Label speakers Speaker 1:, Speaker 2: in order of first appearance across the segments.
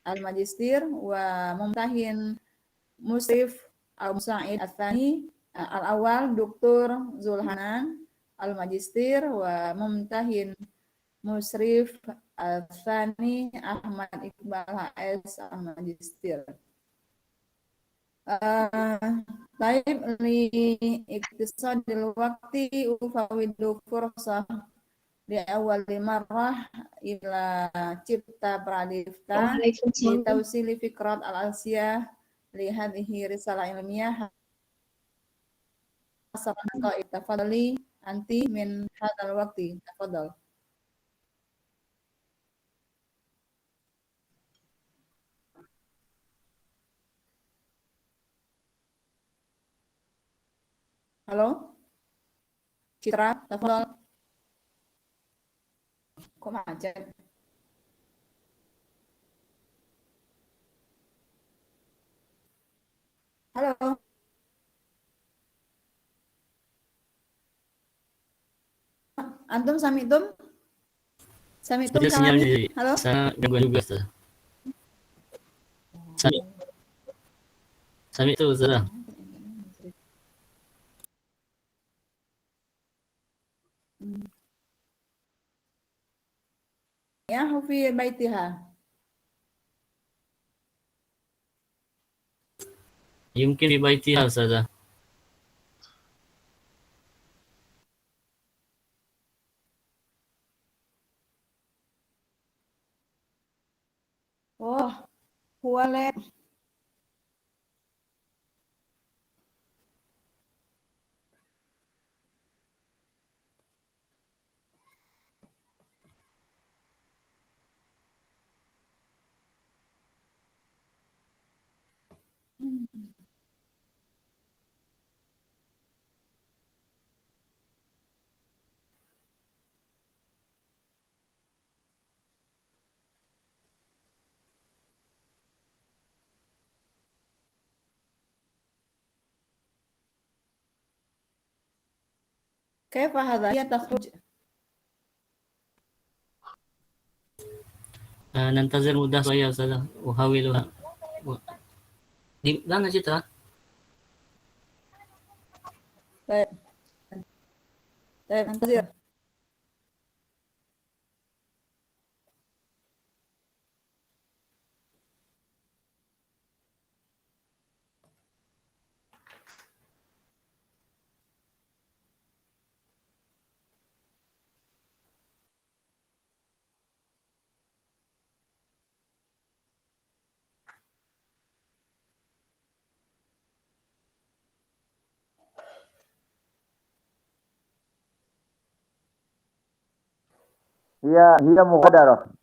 Speaker 1: al-Majistir wa Mumtahin Musrif al-Musa'id al-Thani al-awal Dr. Zulhanan al-Majistir wa Mumtahin Musrif al-Thani Ahmad Iqbal HS al-Majistir. Taib li iktisadil waqti ufawidu fursah di awal marrah ila cipta pradifta di tausili fikrat al-asiyah li hadhihi risalah ilmiah hasaban qaid tafadhali anti min hadzal waqti tafadhal. Halo Citra, tafadhal. Kok macet? Halo. Antum Samitum? Samitum kalami? Halo.
Speaker 2: Saya gangguan juga, Ustaz. Sami itu, Ustaz.
Speaker 1: Ya, fi baitiha.
Speaker 2: Yumkin di baitiha, Ustaz.
Speaker 1: Oh, huwalet. Kaifa hadha ya takhruj?
Speaker 2: Nantazir mudah saya, Ustaz. Uhawiluha. Di mana, Citra?
Speaker 1: Baik. Baik, antazir.
Speaker 3: هي مغادرة.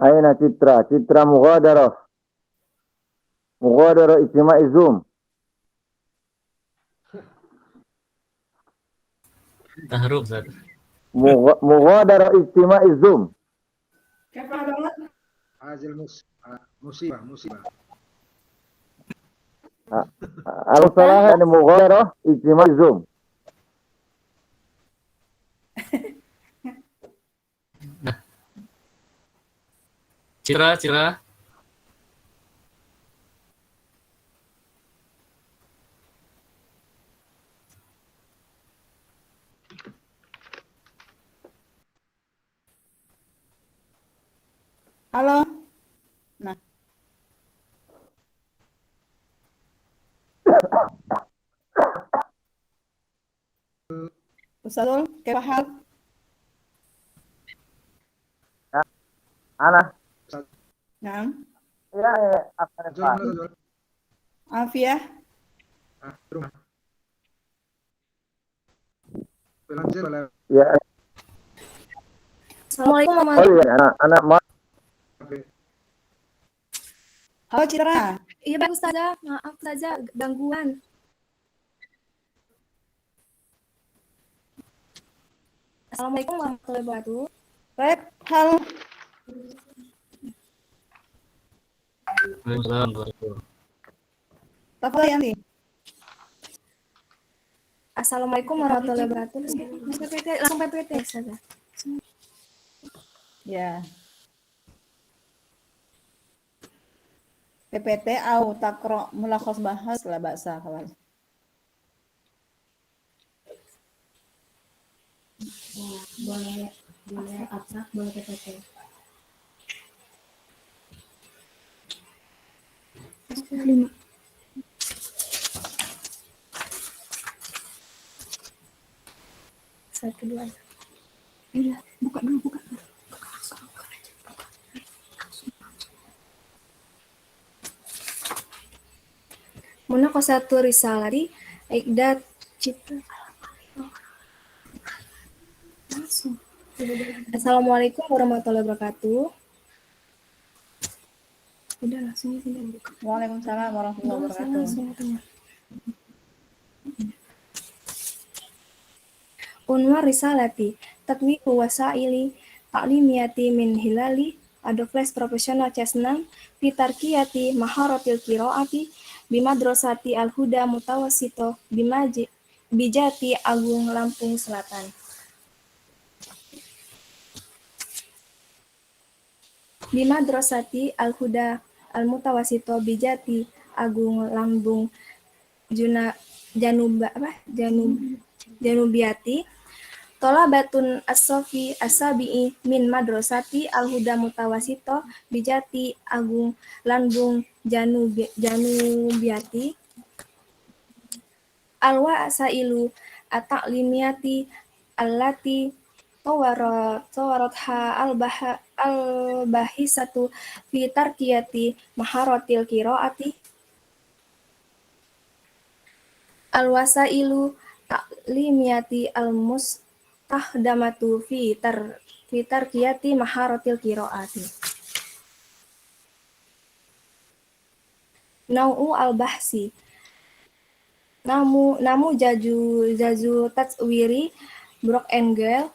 Speaker 3: Aina Citra? Citra Mughadarah. Mughadarah Istima'i Zoom.
Speaker 2: Tahruf Ustaz.
Speaker 3: Mughadarah Istima'i Zoom.
Speaker 4: Hazil musibah.
Speaker 3: Al-salah ini mughadarah Istima'i Zoom.
Speaker 2: Citra.
Speaker 1: Halo. Nah, Ustazul, kaifa hal?
Speaker 3: Ana.
Speaker 1: Naam.
Speaker 3: Ya, akan
Speaker 4: Zul.
Speaker 1: Afiyah.
Speaker 4: Rumah. Pelanjir oleh
Speaker 3: Ya.
Speaker 5: Assalamualaikum
Speaker 3: Oh
Speaker 5: warahmatullahi
Speaker 3: iya, anak
Speaker 1: Halo Citra.
Speaker 5: Iya Bang Ustazah, maaf saja gangguan. Assalamualaikum warahmatullahi wabarakatuh.
Speaker 1: Baik, halo.
Speaker 2: Waalaikumsalam.
Speaker 1: Tafadhal ya Andi.
Speaker 5: Assalamualaikum warahmatullahi wabarakatuh. Langsung PPT saja.
Speaker 1: Ya. PPT au takro mulakhas bahas la ba'sa kawan.
Speaker 5: Boleh abstrak, boleh PPT. Satu dua. Iya, buka dulu. Munaqashatu risalati Iqdat Citra. Langsung. Assalamualaikum warahmatullahi wabarakatuh. Udah langsung sini buka.
Speaker 1: Waalaikumsalam warahmatullahi wabarakatuh.
Speaker 5: Langsung tanya. Unwar risalati tatwiqu wasaili ta'limiyati min hilali adofles profesional C6 fitarkiyati maharatil qiraati bimadrasati al-huda mutawassito bijati Agung Lampung Selatan. Bimadrasati al-huda al-mutawassito bijati Agung Lambung Janubiyati Thalabatun as-sofi as-sabi'i min madrasati al-huda mutawasito bijati Agung Lambung Janubiyati al-wasailu at-ta'limiyati allati tawaratha al-bahisatu fi tarkiyati maharatil qiraati al-wasailu ta'limiyati al-mustahdamatu fi tarkiyati maharatil qiraati. Nau'u al-bahsi namu jaju tatswiri Brock Engel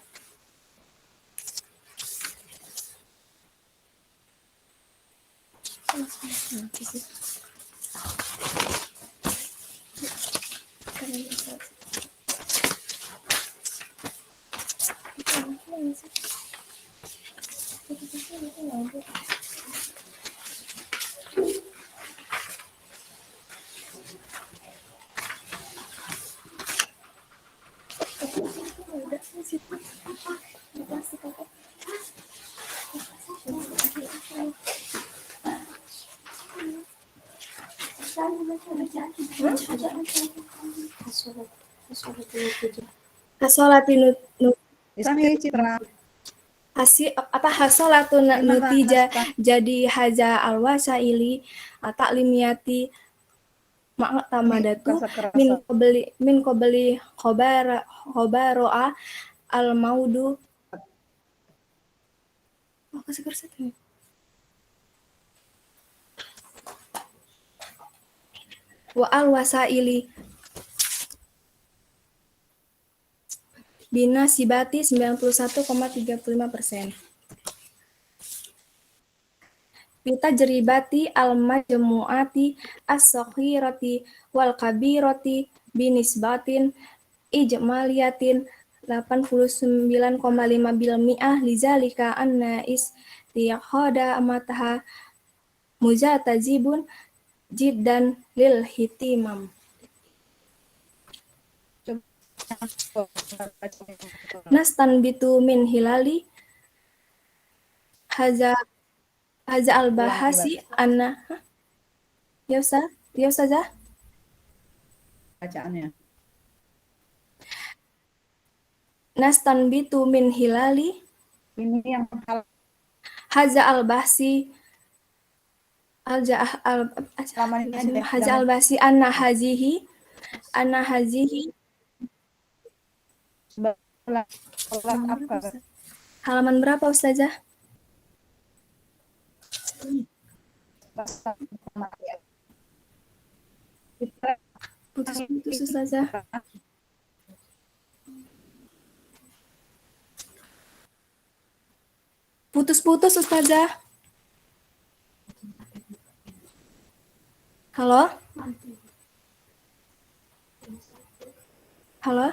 Speaker 5: Hasolati
Speaker 1: Isami Citra.
Speaker 5: hasolatu nutija jadi haja alwasaili ta'limiyati ma'tamadatu min qabli khobaro'a al maudu wa al-wasaili binasibati 91,35%. Bitajribati al-majmu'ati as-saghirati wal kabirati binisbatin ijmaliyatin 89,5% lizalika anna istihada mataha mujatazibun jiddan lil hitimam. Nastanbitu min hilali haza al-bahasi anna ya Ustazah
Speaker 1: Bacaannya.
Speaker 5: nastanbitu min hilali
Speaker 1: Ini yang
Speaker 5: haza al-bahsi haza al-bahsi anna hazihi halaman berapa Ustazah? Putus Ustazah. Putus Ustazah. Halo? Halo?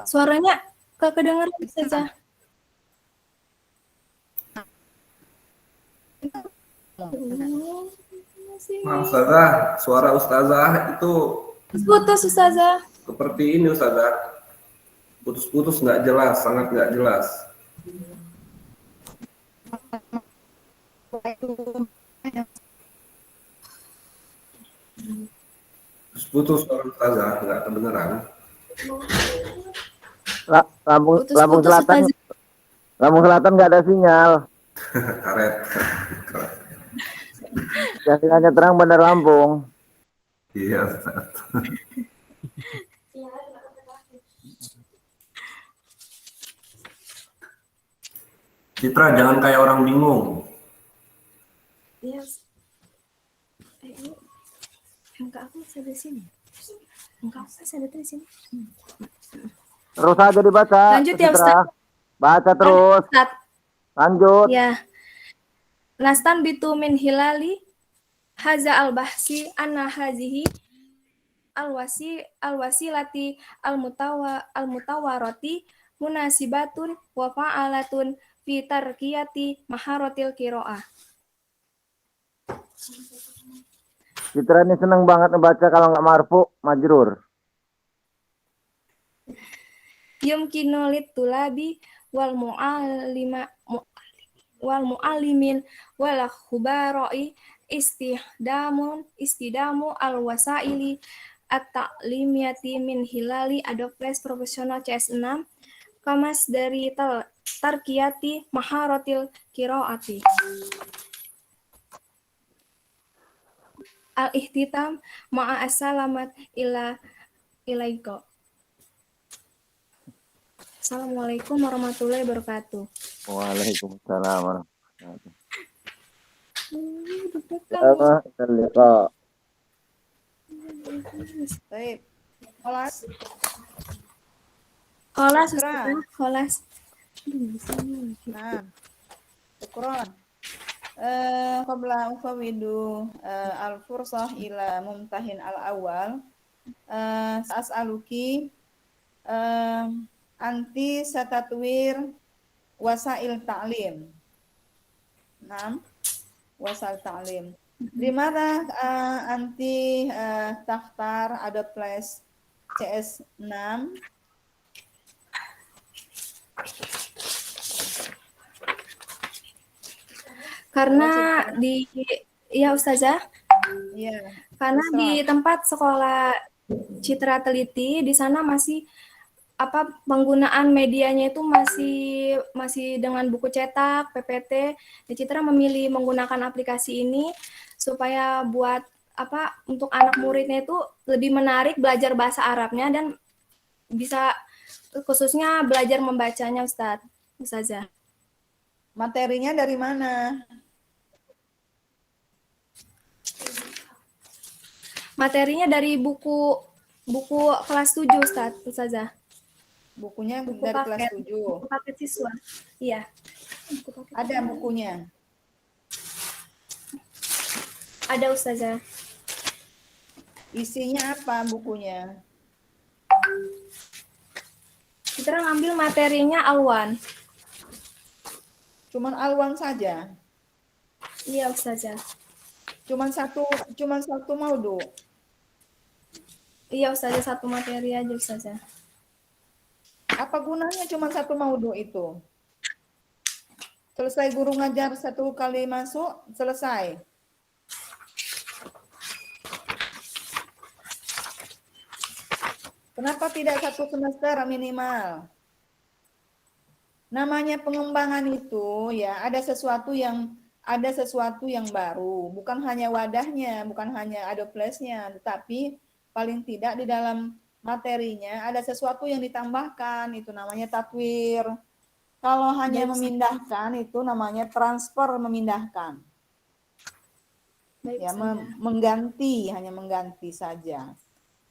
Speaker 5: Suaranya kedengaran Ustazah.
Speaker 6: Maaf Ustazah, suara Ustazah itu
Speaker 5: Putus Ustazah.
Speaker 6: seperti ini Ustazah. Putus-putus nggak jelas, sangat nggak jelas. Putus suara Ustazah, nggak kedengeran.
Speaker 3: Lampung
Speaker 5: Putus-putus,
Speaker 3: Selatan.
Speaker 5: Ustazah.
Speaker 3: Lampung Selatan nggak ada sinyal.
Speaker 6: Karet.
Speaker 3: Yang sinyalnya terang Bandar Lampung.
Speaker 6: Iya Ustaz. Citra, jangan kayak orang bingung.
Speaker 5: Yes. Enggak, aku masih ada di sini. Enggak, aku masih ada di sini.
Speaker 3: Terus aja dibaca.
Speaker 5: Lanjut ya,
Speaker 3: Citra.
Speaker 5: Ustaz.
Speaker 3: Baca terus.
Speaker 5: Ustaz.
Speaker 3: Lanjut.
Speaker 5: Ya. Nastan bitu min hilali haza al-bahsi anna hazihi al-wasilati al-mutawarati munasibatun wa fa'alatun fi tarkiyati maharatil qiraah.
Speaker 3: Citra ini seneng banget ngebaca kalau nggak marfu, majrur.
Speaker 5: Yumkinu litulabi wal muallimin wal khubarai istidamu al wasaili at-ta'limiyati min hilali Adobe Flash Professional CS6 kamas dari tarkiyati maharatil qiraati. Al-ihtitam ma'a as-salamat ilaika. Assalamualaikum warahmatullahi wabarakatuh.
Speaker 3: Waalaikumsalam warahmatullahi
Speaker 5: Deg-degan.
Speaker 3: wabarakatuh.
Speaker 1: Baik. Kelas.
Speaker 5: Kholas,
Speaker 1: Citra.
Speaker 5: Ustazah, kholas.
Speaker 1: Nah. Syukron. Qabla ufawidu al-fursah ila mumtahin al-awal. As'aluki anti satatwir wasail ta'lim. 6. Wasail ta'lim. Di mana anti takhtar Adobe Flash CS6?
Speaker 5: Karena ya Ustazah,
Speaker 1: Iya.
Speaker 5: karena di tempat sekolah Citra Teliti di sana masih penggunaan medianya itu masih dengan buku cetak, PPT. Di Citra memilih menggunakan aplikasi ini supaya buat untuk anak muridnya itu lebih menarik belajar bahasa Arabnya dan bisa khususnya belajar membacanya Ustazah.
Speaker 1: Materinya dari mana?
Speaker 5: Materinya dari buku kelas 7, Ustazah.
Speaker 1: Bukunya
Speaker 5: Buku
Speaker 1: dari kelas
Speaker 5: paket,
Speaker 1: 7.
Speaker 5: buku paket siswa. Iya. Buku paket
Speaker 1: Ada
Speaker 5: siswa.
Speaker 1: bukunya.
Speaker 5: Ada, Ustazah.
Speaker 1: Isinya apa bukunya?
Speaker 5: Kita ngambil materinya alwan.
Speaker 1: Cuman alwan saja.
Speaker 5: Iya, Ustazah.
Speaker 1: Cuman satu maudu.
Speaker 5: Iya, Ustazah, satu materi aja, Ustazah.
Speaker 1: Apa gunanya cuman satu maudu itu? Selesai guru ngajar 1 kali masuk, selesai. Kenapa tidak 1 semester minimal? Namanya pengembangan itu ya ada sesuatu yang baru, bukan hanya wadahnya, bukan hanya Adobe-nya, tetapi paling tidak di dalam materinya ada sesuatu yang ditambahkan, itu namanya tatwir. Kalau hanya memindahkan itu namanya transfer, memindahkan.
Speaker 5: Baik,
Speaker 1: Ya,
Speaker 5: Ustazah.
Speaker 1: mengganti, hanya mengganti saja.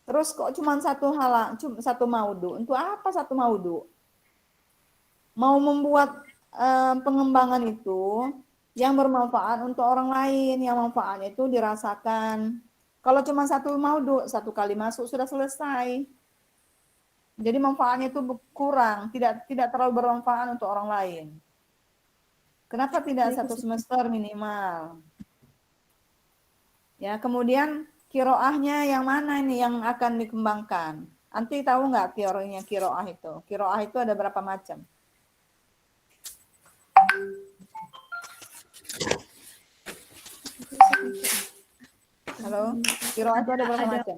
Speaker 1: Terus kok cuma satu maudu? Untuk apa satu maudu? Mau membuat pengembangan itu yang bermanfaat untuk orang lain, yang manfaatnya itu dirasakan. Kalau cuma satu maudu, 1 kali masuk sudah selesai. Jadi manfaatnya itu kurang, tidak terlalu bermanfaat untuk orang lain. Kenapa tidak 1 semester minimal? Ya, kemudian kiroahnya yang mana ini yang akan dikembangkan? Anti tahu nggak teorinya kiroah itu? Kiroah itu ada berapa macam? Halo, kiroah itu ada berapa macam?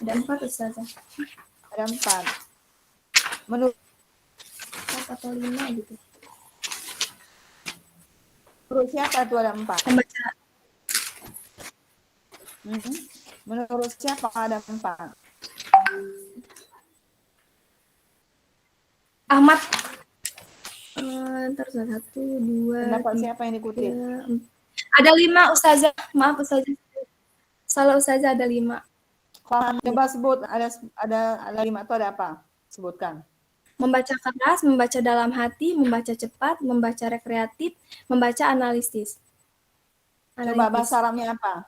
Speaker 5: Ada 4, Ustazah.
Speaker 1: Ada 4. Menurut
Speaker 5: 4 atau 5 gitu.
Speaker 1: siapa itu ada 4?
Speaker 5: Membaca.
Speaker 1: Menurut siapa ada 4?
Speaker 5: Ahmad. Ntar 1, 2,
Speaker 1: Pendapat
Speaker 5: 3,
Speaker 1: siapa yang dikutip?
Speaker 5: 4. Ada 5, Ustazah. Maaf, Ustazah. Salah, Ustazah, ada 5.
Speaker 1: Coba sebut ada 5 itu ada apa? Sebutkan.
Speaker 5: Membaca keras, membaca dalam hati, membaca cepat, membaca rekreatif, membaca analitis.
Speaker 1: Coba bahasa Arabnya apa?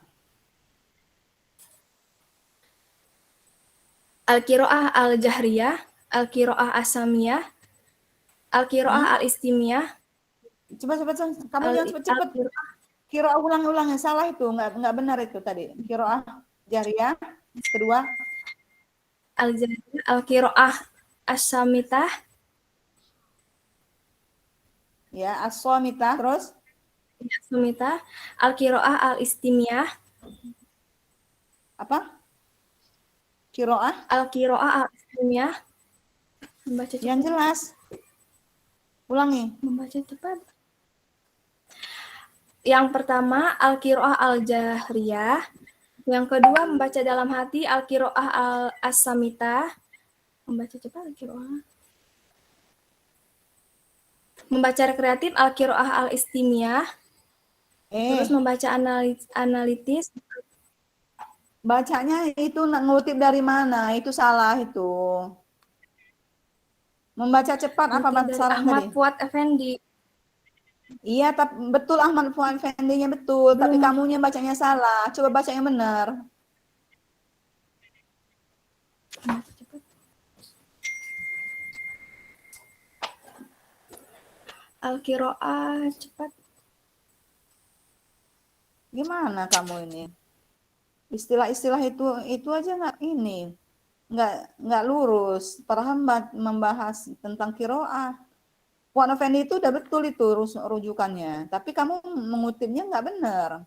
Speaker 5: Al-Qiraah al-Jahriyah, Al-Qiraah as-Samiyah, Al-Qiraah al-Istimiyah.
Speaker 1: Coba kamu jangan cepet-cepet. Qiraah ulang-ulang yang salah itu, enggak benar itu tadi. Qiraah jariyah, kedua
Speaker 5: Al-Jahriyah, Al-Qiraah as-Samitah,
Speaker 1: ya as-shamitah, terus
Speaker 5: As-Samitah, Al-Qiraah al-Istimiyah,
Speaker 1: apa? Qiraah
Speaker 5: Al-Qiraah al-Istimiyah. Membaca cepat.
Speaker 1: yang jelas. Ulangi.
Speaker 5: Membaca cepat. Yang pertama, Al-Qiraah al-Jahriyah. Yang kedua, membaca dalam hati, Al-Qiraah al-As-Samitah. Membaca cepat, Al-Qiraah. Membaca rekreatif, Al-Qiraah al-Istimiyah. Terus membaca analitis.
Speaker 1: Bacanya itu ngutip dari mana? Itu salah itu. Membaca cepat apa bahasa Arab
Speaker 5: Ahmad
Speaker 1: tadi?
Speaker 5: Fuad Effendi.
Speaker 1: Iya, tapi betul Ahmad Fuad Effendi-nya betul, tapi kamunya bacanya salah. Coba baca yang benar.
Speaker 5: Al-Qiraah cepat.
Speaker 1: Gimana kamu ini? Istilah-istilah itu aja nggak lurus. Terhambat membahas tentang qiraah. Fuad Effendi itu udah betul itu rujukannya, tapi kamu mengutipnya nggak benar.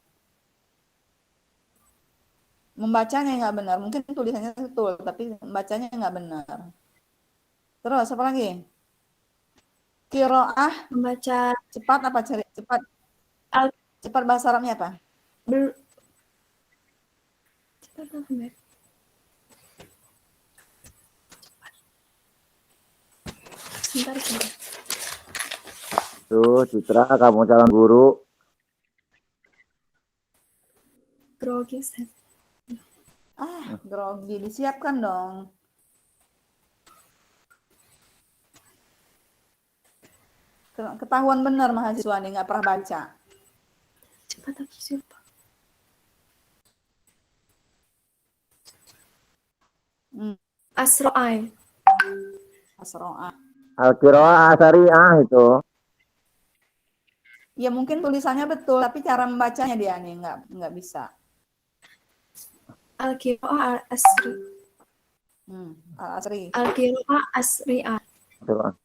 Speaker 1: Membacanya nggak benar, mungkin tulisannya betul, tapi membacanya nggak benar. Terus apa lagi? Qiraah
Speaker 5: Membaca
Speaker 1: cepat apa cepat? Cepat bahasa Arabnya apa?
Speaker 5: Cepat apa, Mbak? Sebentar.
Speaker 3: Tuh, Citra, kamu calon guru.
Speaker 5: Grogi, Ustaz.
Speaker 1: Grogi, disiapkan dong. Ketahuan benar mahasiswa nih, nggak pernah baca.
Speaker 5: Cepat aku siapa? Asro'ai.
Speaker 1: Asro'a.
Speaker 3: Al-Qiraah Syariah itu.
Speaker 1: Ya mungkin tulisannya betul, tapi cara membacanya dia nih nggak bisa.
Speaker 5: Al-Qira'ah Asri.
Speaker 1: Al-Asri.
Speaker 5: Al-Qira'ah Asri'ah.
Speaker 3: Tuh.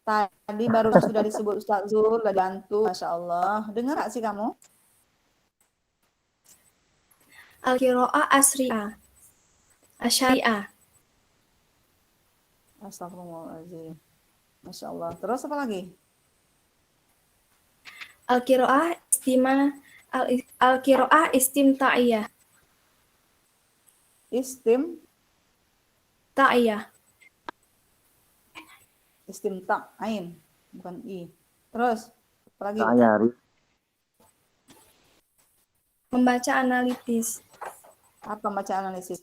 Speaker 1: Tadi baru sudah disebut Ustaz Zul, udah bantu, Masya Allah. Dengar nggak sih kamu?
Speaker 5: Al-Qira'ah Asri'ah. Asyari'ah.
Speaker 1: Astagfirullahaladzim. Masya Allah. Terus apa lagi?
Speaker 5: Al-Qira'ah Al-Qira'ah Istimta'iyah. Ta'iyah.
Speaker 1: Istimta, ain, bukan i. Terus apa lagi?
Speaker 3: Ayari.
Speaker 5: Membaca analitis.
Speaker 1: Apa baca analisis?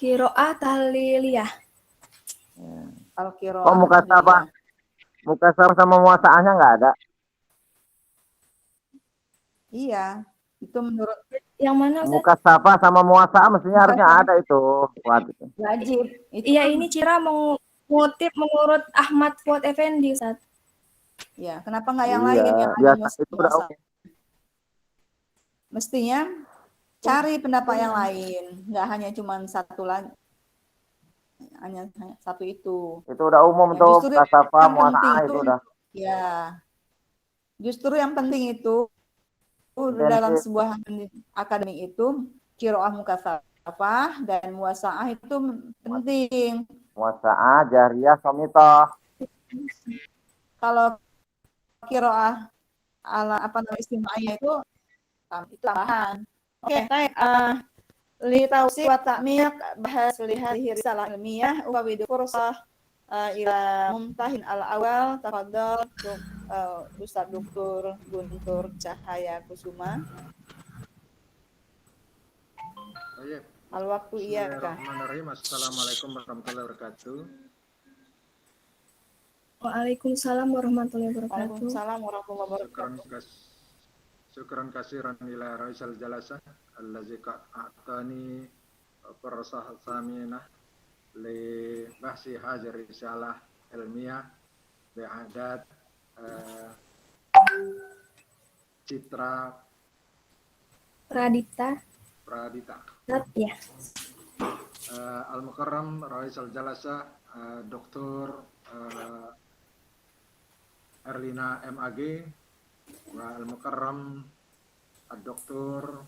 Speaker 5: Qira'ah tahliliyah.
Speaker 1: Al-Qira'ah.
Speaker 3: Oh, mukasabah. Mukasabah sama muasaahnya nggak ada.
Speaker 1: Iya, itu menurut
Speaker 5: Yang mana Ustaz?
Speaker 3: Mukasabah sama muasaah mestinya harusnya ada itu. Buat itu.
Speaker 1: wajib. Itu
Speaker 5: Iya,
Speaker 1: kan-
Speaker 5: ini Cira mengutip menurut Ahmad Fuad Effendi, Ustaz.
Speaker 1: Ya, kenapa nggak yang
Speaker 3: Iya,
Speaker 1: lain yang
Speaker 3: biasa itu udah
Speaker 1: muasabah? Mestinya cari pendapat yang lain, nggak hanya cuma satu lagi, hanya satu itu.
Speaker 3: itu udah umum
Speaker 1: Ya,
Speaker 3: tuh.
Speaker 1: justru
Speaker 3: Mukasabah,
Speaker 1: yang penting
Speaker 3: muasaah
Speaker 1: itu,
Speaker 3: itu udah.
Speaker 1: ya, justru yang penting itu dalam
Speaker 3: Identik.
Speaker 1: sebuah akademik itu qiraah mukasabah dan muasaah itu penting.
Speaker 3: Muasaah, jariyah, somitoh.
Speaker 1: Kalau qiraah ala apa namanya istimewa itu tambahan. Oke, baik. Li tausi wa ta'miq bahas li hadhihi risalah ilmiah wa bidu fursah ila mumtahin al awal tafadhal Ustaz Dr. Guntur Cahaya Kusuma.
Speaker 4: Baik.
Speaker 1: Al waktu iya kah?
Speaker 4: Bismillahirrahmanirrahim. Assalamualaikum warahmatullahi wabarakatuh.
Speaker 5: Waalaikumsalam warahmatullahi wabarakatuh.
Speaker 1: Waalaikumsalam warahmatullahi wabarakatuh.
Speaker 4: Syukran kasiran ila Raisal Jalasah allazi a'tani farsah saminah li bahsi hajar risalah ilmiah bi'adat Citra
Speaker 5: Pradita. Ya.
Speaker 4: Al-Mukarram Raisal Jalasah Dr. Erlina MAG wa Al-Mukarram Dr.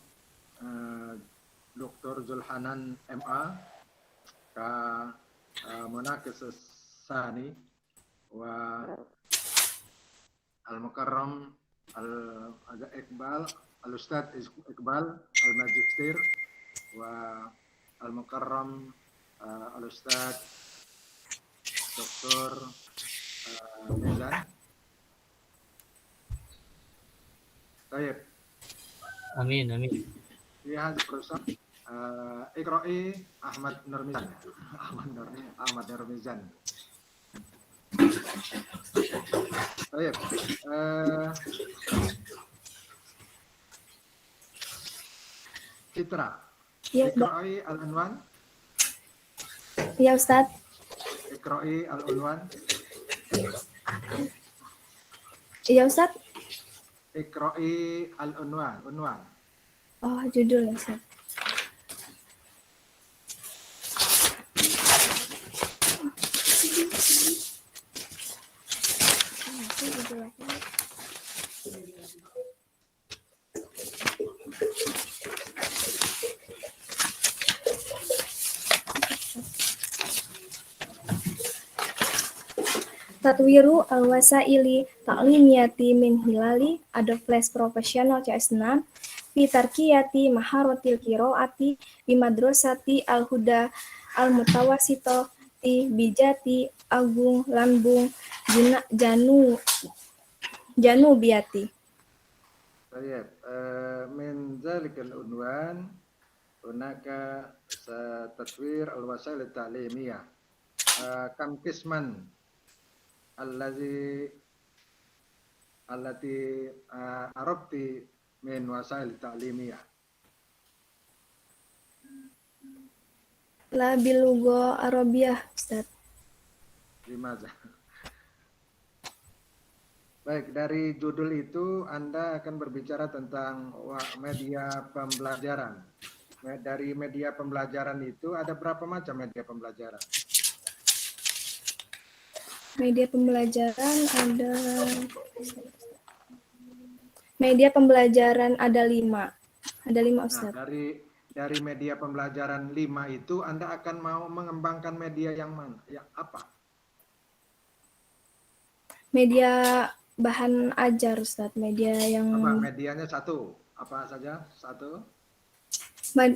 Speaker 4: Dr. Zulhanan MA ka Munakis Sani wa Al-Mukarram Iqbal Al-Ustad Iqbal Al-Magister wa Al-Mukarram Al-Ustad Dr. Mizan. Baik.
Speaker 2: Amin, amin.
Speaker 4: Lihat perusahaan Iqra'i Ahmad Nurmizan. Ahmad Nurmizan. Baik. Citra.
Speaker 5: Ya,
Speaker 4: Iqra'i al-unwan.
Speaker 5: ya Ustaz.
Speaker 4: Iqra'i al-unwan.
Speaker 5: Ya Ustaz.
Speaker 4: Iqra'i al-unwan. Unwan.
Speaker 5: Oh, judul ya Ustaz. Tatwiru al-wasaili ta'limiyati min hilali Adobe Flash Professional CS6 fi tarkiyati maharotil qiraati bi madrasati al-huda al-mutawasito, ti, bijati, agung, lambung, janu biati.
Speaker 4: طيب من ذلك العنوان هناك تطوير الوسائل التعليمية كم قسما التي عرفت من وسائل التعليمية
Speaker 5: La bilugo Arabiyah, Ustaz.
Speaker 4: لماذا؟ Baik, dari judul itu Anda akan berbicara tentang media pembelajaran. Dari media pembelajaran itu ada berapa macam media pembelajaran?
Speaker 5: Media pembelajaran ada lima. Ada 5,
Speaker 4: Nah,
Speaker 5: Ustaz.
Speaker 4: dari media pembelajaran 5 itu Anda akan mau mengembangkan media yang mana? Yang apa?
Speaker 5: Media bahan ajar, Ustaz. Media yang
Speaker 4: Medianya satu. Apa saja? Satu.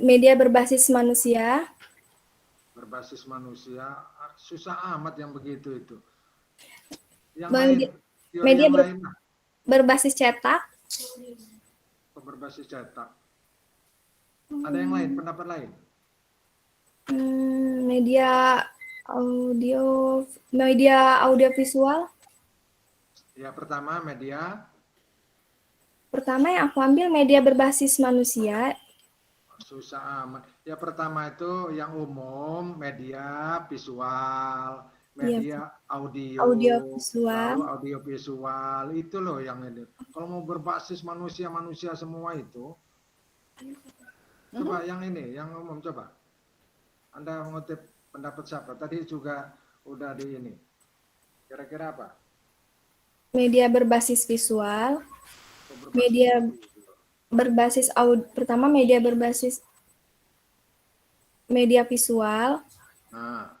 Speaker 5: media berbasis manusia.
Speaker 4: Berbasis manusia. Susah amat yang begitu itu. Yang
Speaker 5: Media-
Speaker 4: lain, teori
Speaker 5: media
Speaker 4: yang lain lah.
Speaker 5: Berbasis cetak.
Speaker 4: Berbasis cetak. Ada yang lain, pendapat lain?
Speaker 5: Media audiovisual.
Speaker 4: Ya, pertama media.
Speaker 5: Pertama yang aku ambil media berbasis manusia.
Speaker 4: Susah amat. Ya, pertama itu yang umum, media visual, media
Speaker 5: audiovisual.
Speaker 4: lalu audiovisual, itu loh yang ini. Kalau mau berbasis manusia semua itu, coba yang ini, yang umum coba. Anda mengutip pendapat siapa? Tadi juga udah di ini. Kira-kira apa?
Speaker 5: Media berbasis visual.
Speaker 4: Berbasis
Speaker 5: Media
Speaker 4: visual.
Speaker 5: berbasis pertama media berbasis media visual,
Speaker 4: Nah,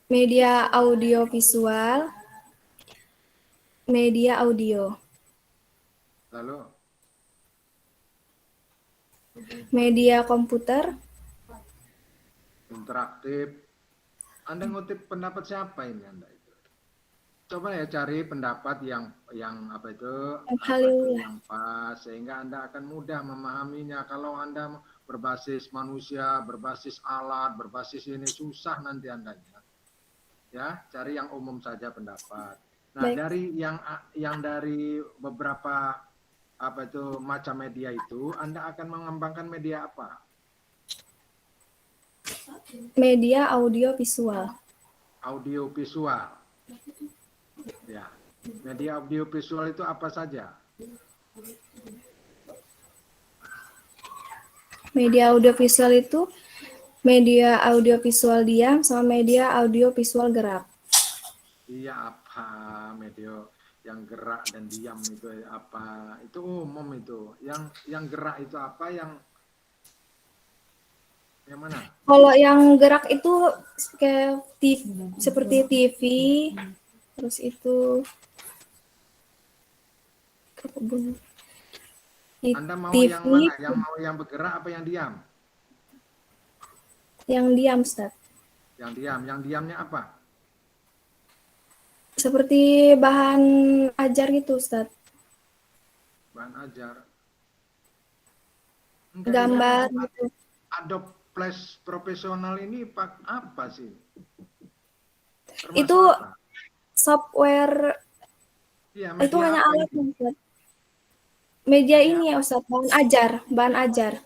Speaker 5: media audiovisual, media audio,
Speaker 4: lalu
Speaker 5: media komputer,
Speaker 4: interaktif. Anda ngutip pendapat siapa ini Anda itu? Coba ya cari pendapat yang apa itu yang pas sehingga Anda akan mudah memahaminya. Kalau Anda berbasis manusia, berbasis alat, berbasis ini susah nanti Anda. Ya, cari yang umum saja pendapat. Nah,
Speaker 5: Baik.
Speaker 4: dari yang dari beberapa apa itu macam media itu, Anda akan mengembangkan media apa?
Speaker 5: media audiovisual.
Speaker 4: Audiovisual. Ya, media audiovisual itu apa saja?
Speaker 5: Media audiovisual itu media audiovisual diam sama media audiovisual gerak.
Speaker 4: Iya, apa media yang gerak dan diam itu apa? Itu umum itu. Yang gerak itu apa? Yang mana?
Speaker 5: Kalau yang gerak itu kayak seperti TV, terus itu
Speaker 4: Anda mau
Speaker 5: TV,
Speaker 4: yang mana? Yang mau yang bergerak apa yang diam?
Speaker 5: Yang diam, Ustaz.
Speaker 4: Yang diam. Yang diamnya apa?
Speaker 5: Seperti bahan ajar gitu, Ustaz.
Speaker 4: Bahan ajar.
Speaker 5: Gambar gitu.
Speaker 4: Adobe Flash profesional ini apa sih? Termasuk
Speaker 5: Itu
Speaker 4: apa?
Speaker 5: software,
Speaker 4: Ya,
Speaker 5: itu hanya
Speaker 4: apa
Speaker 5: alat,
Speaker 4: ini?
Speaker 5: Ustaz. Media ini ya, Ustaz, bahan ajar.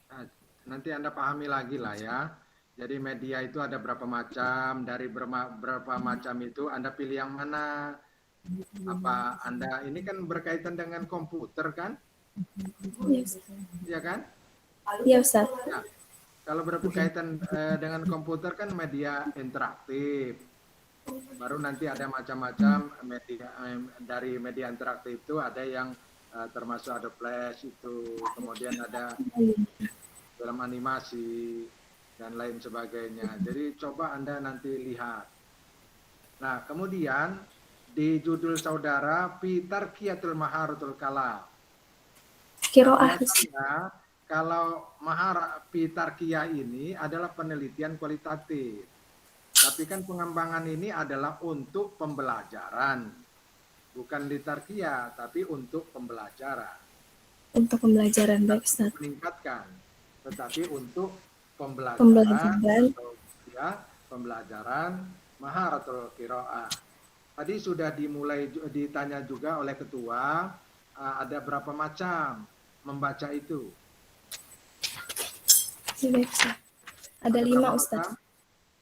Speaker 4: Nah, nanti Anda pahami lagi lah ya. Jadi media itu ada berapa macam, dari berapa macam itu Anda pilih yang mana? Apa Anda ini kan berkaitan dengan komputer kan? Iya kan?
Speaker 5: Iya, Ustaz.
Speaker 4: Ya. Kalau berkaitan dengan komputer kan media interaktif. Baru nanti ada macam-macam media dari media interaktif itu ada yang termasuk ada Flash itu, kemudian ada film animasi dan lain sebagainya. Jadi coba Anda nanti lihat. Nah, kemudian di judul saudara Fitarkiyatul Maharatul Kalam.
Speaker 5: Kiroah.
Speaker 4: Biasanya kalau Maharapitarkia ini adalah penelitian kualitatif. Tapi kan pengembangan ini adalah untuk pembelajaran. Bukan litarkia, tapi untuk pembelajaran.
Speaker 5: Untuk pembelajaran, baik Ustaz.
Speaker 4: Meningkatkan. Tetapi untuk pembelajaran.
Speaker 5: Pembelajaran.
Speaker 4: Atau, ya, pembelajaran Maharatul Qiraah. Tadi sudah ditanya juga oleh ketua, ada berapa macam membaca itu?
Speaker 5: Ya, baik Ustaz. Ada
Speaker 4: Ada
Speaker 5: 5
Speaker 4: berapa
Speaker 5: Ustaz.
Speaker 4: macam?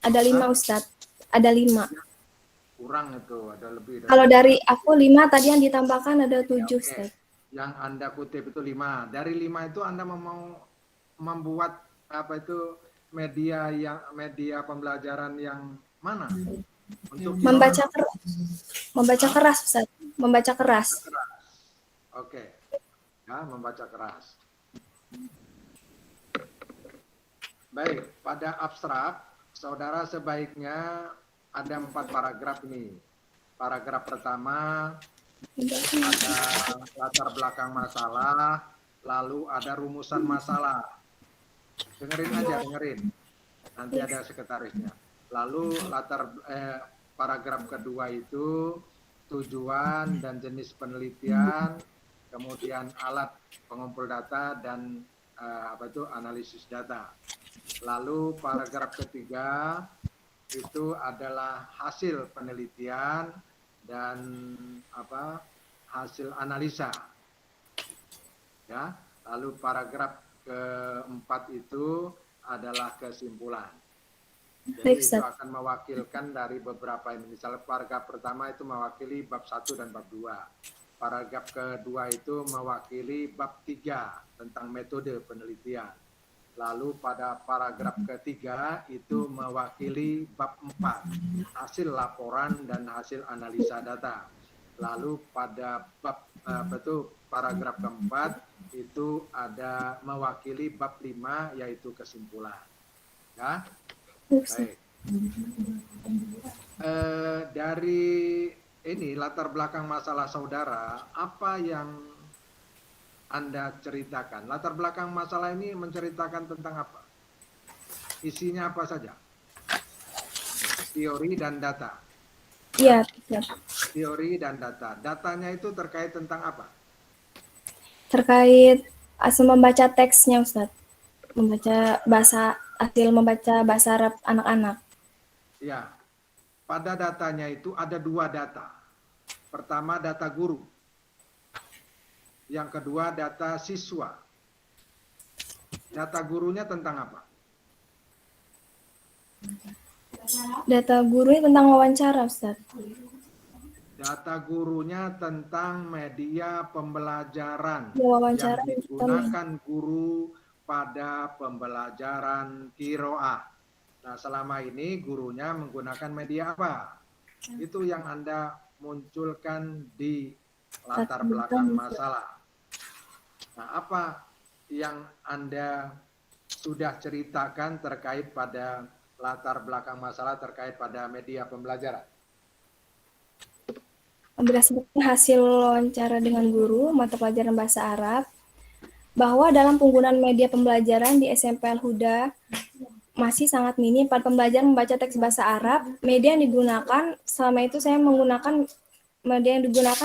Speaker 5: Ada 5 Ustaz. Ada 5.
Speaker 4: Kurang itu, ada lebih.
Speaker 5: Kalau dari aku 5, tadi yang ditambahkan ada 7
Speaker 4: Oke.
Speaker 5: Ustaz.
Speaker 4: Yang Anda kutip itu 5. Dari 5 itu Anda mau membuat apa itu media pembelajaran yang mana? Untuk
Speaker 5: Membaca keras Ustaz. Membaca keras.
Speaker 4: Oke. Ya, membaca keras. Baik, pada abstrak, saudara sebaiknya ada 4 paragraf ini. Paragraf pertama ada latar belakang masalah, lalu ada rumusan masalah. Dengerin aja, dengerin. Nanti ada sekretarisnya. Lalu paragraf kedua itu tujuan dan jenis penelitian, kemudian alat pengumpul data dan analisis data. Lalu paragraf ketiga itu adalah hasil penelitian dan hasil analisa. Ya, lalu paragraf keempat itu adalah kesimpulan. Jadi itu akan mewakilkan dari beberapa ini. Misalnya paragraf pertama itu mewakili bab 1 dan bab 2. Paragraf kedua itu mewakili bab 3 tentang metode penelitian. Lalu pada paragraf ketiga itu mewakili bab 4, hasil laporan dan hasil analisa data. Lalu pada bab paragraf keempat itu ada mewakili bab 5 yaitu kesimpulan. Ya. Baik. Dari ini latar belakang masalah saudara, apa yang Anda ceritakan? Latar belakang masalah ini menceritakan tentang apa? Isinya apa saja? Teori dan data.
Speaker 5: Iya,
Speaker 4: Teori dan data. Datanya itu terkait tentang apa?
Speaker 5: terkait asal membaca teksnya Ustaz. Membaca bahasa Arab anak-anak.
Speaker 4: Ya. Pada datanya itu ada 2 data. Pertama data guru. Yang kedua data siswa. Data gurunya tentang apa?
Speaker 5: Data gurunya tentang wawancara Ustaz.
Speaker 4: Data gurunya tentang media pembelajaran
Speaker 5: Wawancara
Speaker 4: yang digunakan guru pada pembelajaran qiraah. Nah, selama ini gurunya menggunakan media apa? Itu yang Anda munculkan di latar belakang masalah. Nah, apa yang Anda sudah ceritakan terkait pada latar belakang masalah terkait pada media pembelajaran?
Speaker 5: Berdasarkan hasil wawancara dengan guru mata pelajaran bahasa Arab, bahwa dalam penggunaan media pembelajaran di SMP Al-Huda masih sangat minim pada pembelajaran membaca teks bahasa Arab. Media yang digunakan, selama itu saya menggunakan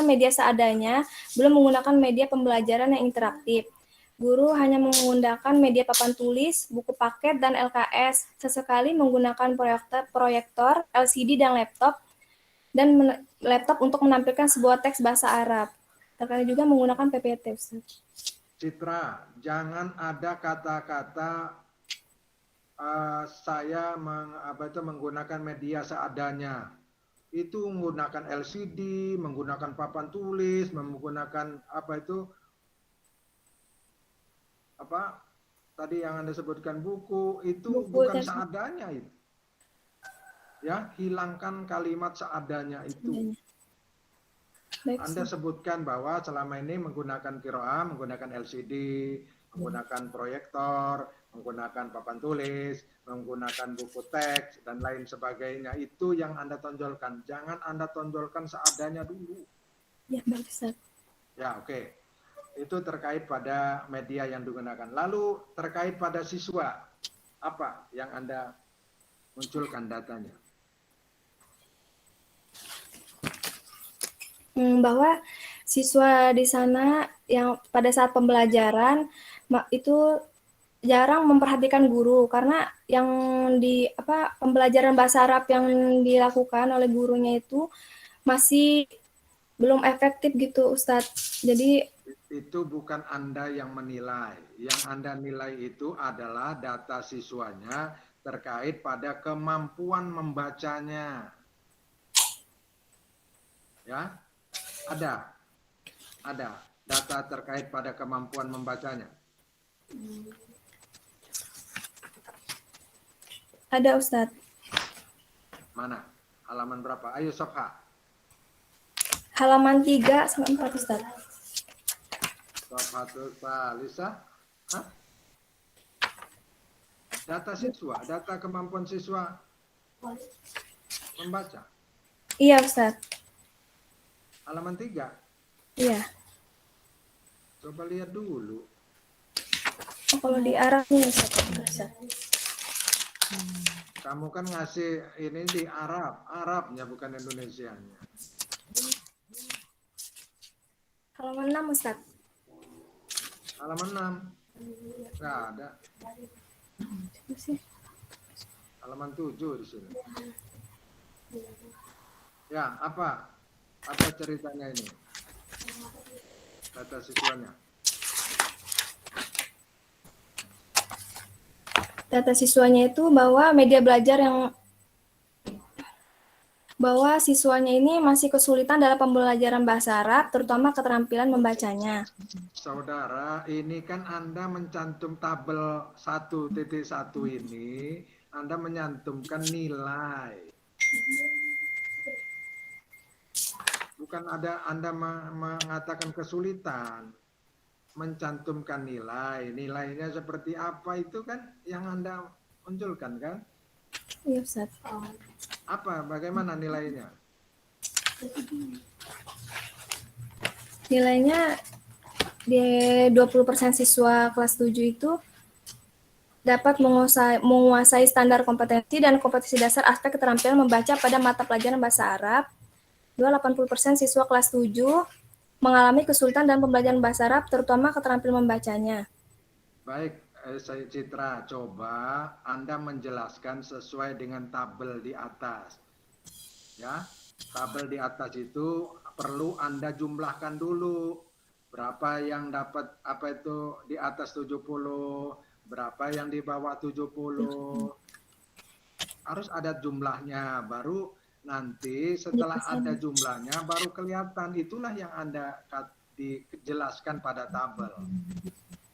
Speaker 5: media seadanya, belum menggunakan media pembelajaran yang interaktif. Guru hanya menggunakan media papan tulis, buku paket, dan LKS. Sesekali menggunakan proyektor, LCD, dan laptop untuk menampilkan sebuah teks bahasa Arab. Terkadang juga menggunakan PPT, Ustaz.
Speaker 4: Citra, jangan ada kata-kata saya menggunakan media seadanya. Itu menggunakan LCD, menggunakan papan tulis, menggunakan tadi yang Anda sebutkan buku, itu bukan seadanya itu. Ya, hilangkan kalimat seadanya itu.
Speaker 5: Baik,
Speaker 4: Anda sebutkan bahwa selama ini menggunakan qiraah, menggunakan LCD, menggunakan proyektor, menggunakan papan tulis, menggunakan buku teks, dan lain sebagainya. Itu yang Anda tonjolkan. Jangan Anda tonjolkan seadanya dulu.
Speaker 5: Ya, baik, Ustaz.
Speaker 4: Ya, oke. Itu terkait pada media yang digunakan. Lalu terkait pada siswa, apa yang Anda munculkan datanya?
Speaker 5: Bahwa siswa di sana yang pada saat pembelajaran itu jarang memperhatikan guru karena yang pembelajaran bahasa Arab yang dilakukan oleh gurunya itu masih belum efektif gitu, Ustadz. Jadi
Speaker 4: Itu bukan Anda yang menilai. Yang Anda nilai itu adalah data siswanya terkait pada kemampuan membacanya. Ya, ada data terkait pada kemampuan membacanya.
Speaker 5: ada, Ustadz.
Speaker 4: Mana? Halaman berapa? Ayo Sofha.
Speaker 5: Halaman 3 sampai 4, Ustadz.
Speaker 4: Sofha Lisa. Hah? Data siswa, data kemampuan siswa membaca.
Speaker 5: Iya, Ustadz.
Speaker 4: Halaman 3.
Speaker 5: Iya.
Speaker 4: Coba lihat dulu.
Speaker 5: Oh, kalau di Arabnya, Ustadz.
Speaker 4: Kamu kan ngasih ini di Arabnya bukan Indonesianya.
Speaker 5: Halaman 6, Ustadz.
Speaker 4: Halaman 6. Nggak ada. Halaman 7 di sini. Ya, apa? Apa ceritanya ini? Data siswanya.
Speaker 5: Data siswanya itu bahwa media belajar bahwa siswanya ini masih kesulitan dalam pembelajaran bahasa Arab, terutama keterampilan membacanya.
Speaker 4: Saudara, ini kan Anda mencantum tabel 1.1 ini, Anda menyantumkan nilai. Bukan Anda mengatakan kesulitan. Mencantumkan nilai. Nilainya seperti apa itu kan yang Anda munculkan kan?
Speaker 5: Iya, Ustaz.
Speaker 4: Apa? Bagaimana nilainya?
Speaker 5: Nilainya di 20% siswa kelas 7 itu dapat menguasai standar kompetensi dan kompetensi dasar aspek keterampilan membaca pada mata pelajaran bahasa Arab. 80% siswa kelas 7 mengalami kesulitan dalam pembelajaran bahasa Arab, terutama keterampilan membacanya.
Speaker 4: Baik, saya Citra, coba Anda menjelaskan sesuai dengan tabel di atas. Ya, tabel di atas itu perlu Anda jumlahkan dulu. Berapa yang dapat apa itu di atas 70, berapa yang di bawah 70. Harus ada jumlahnya, baru nanti setelah ada jumlahnya baru kelihatan. Itulah yang Anda dijelaskan pada tabel.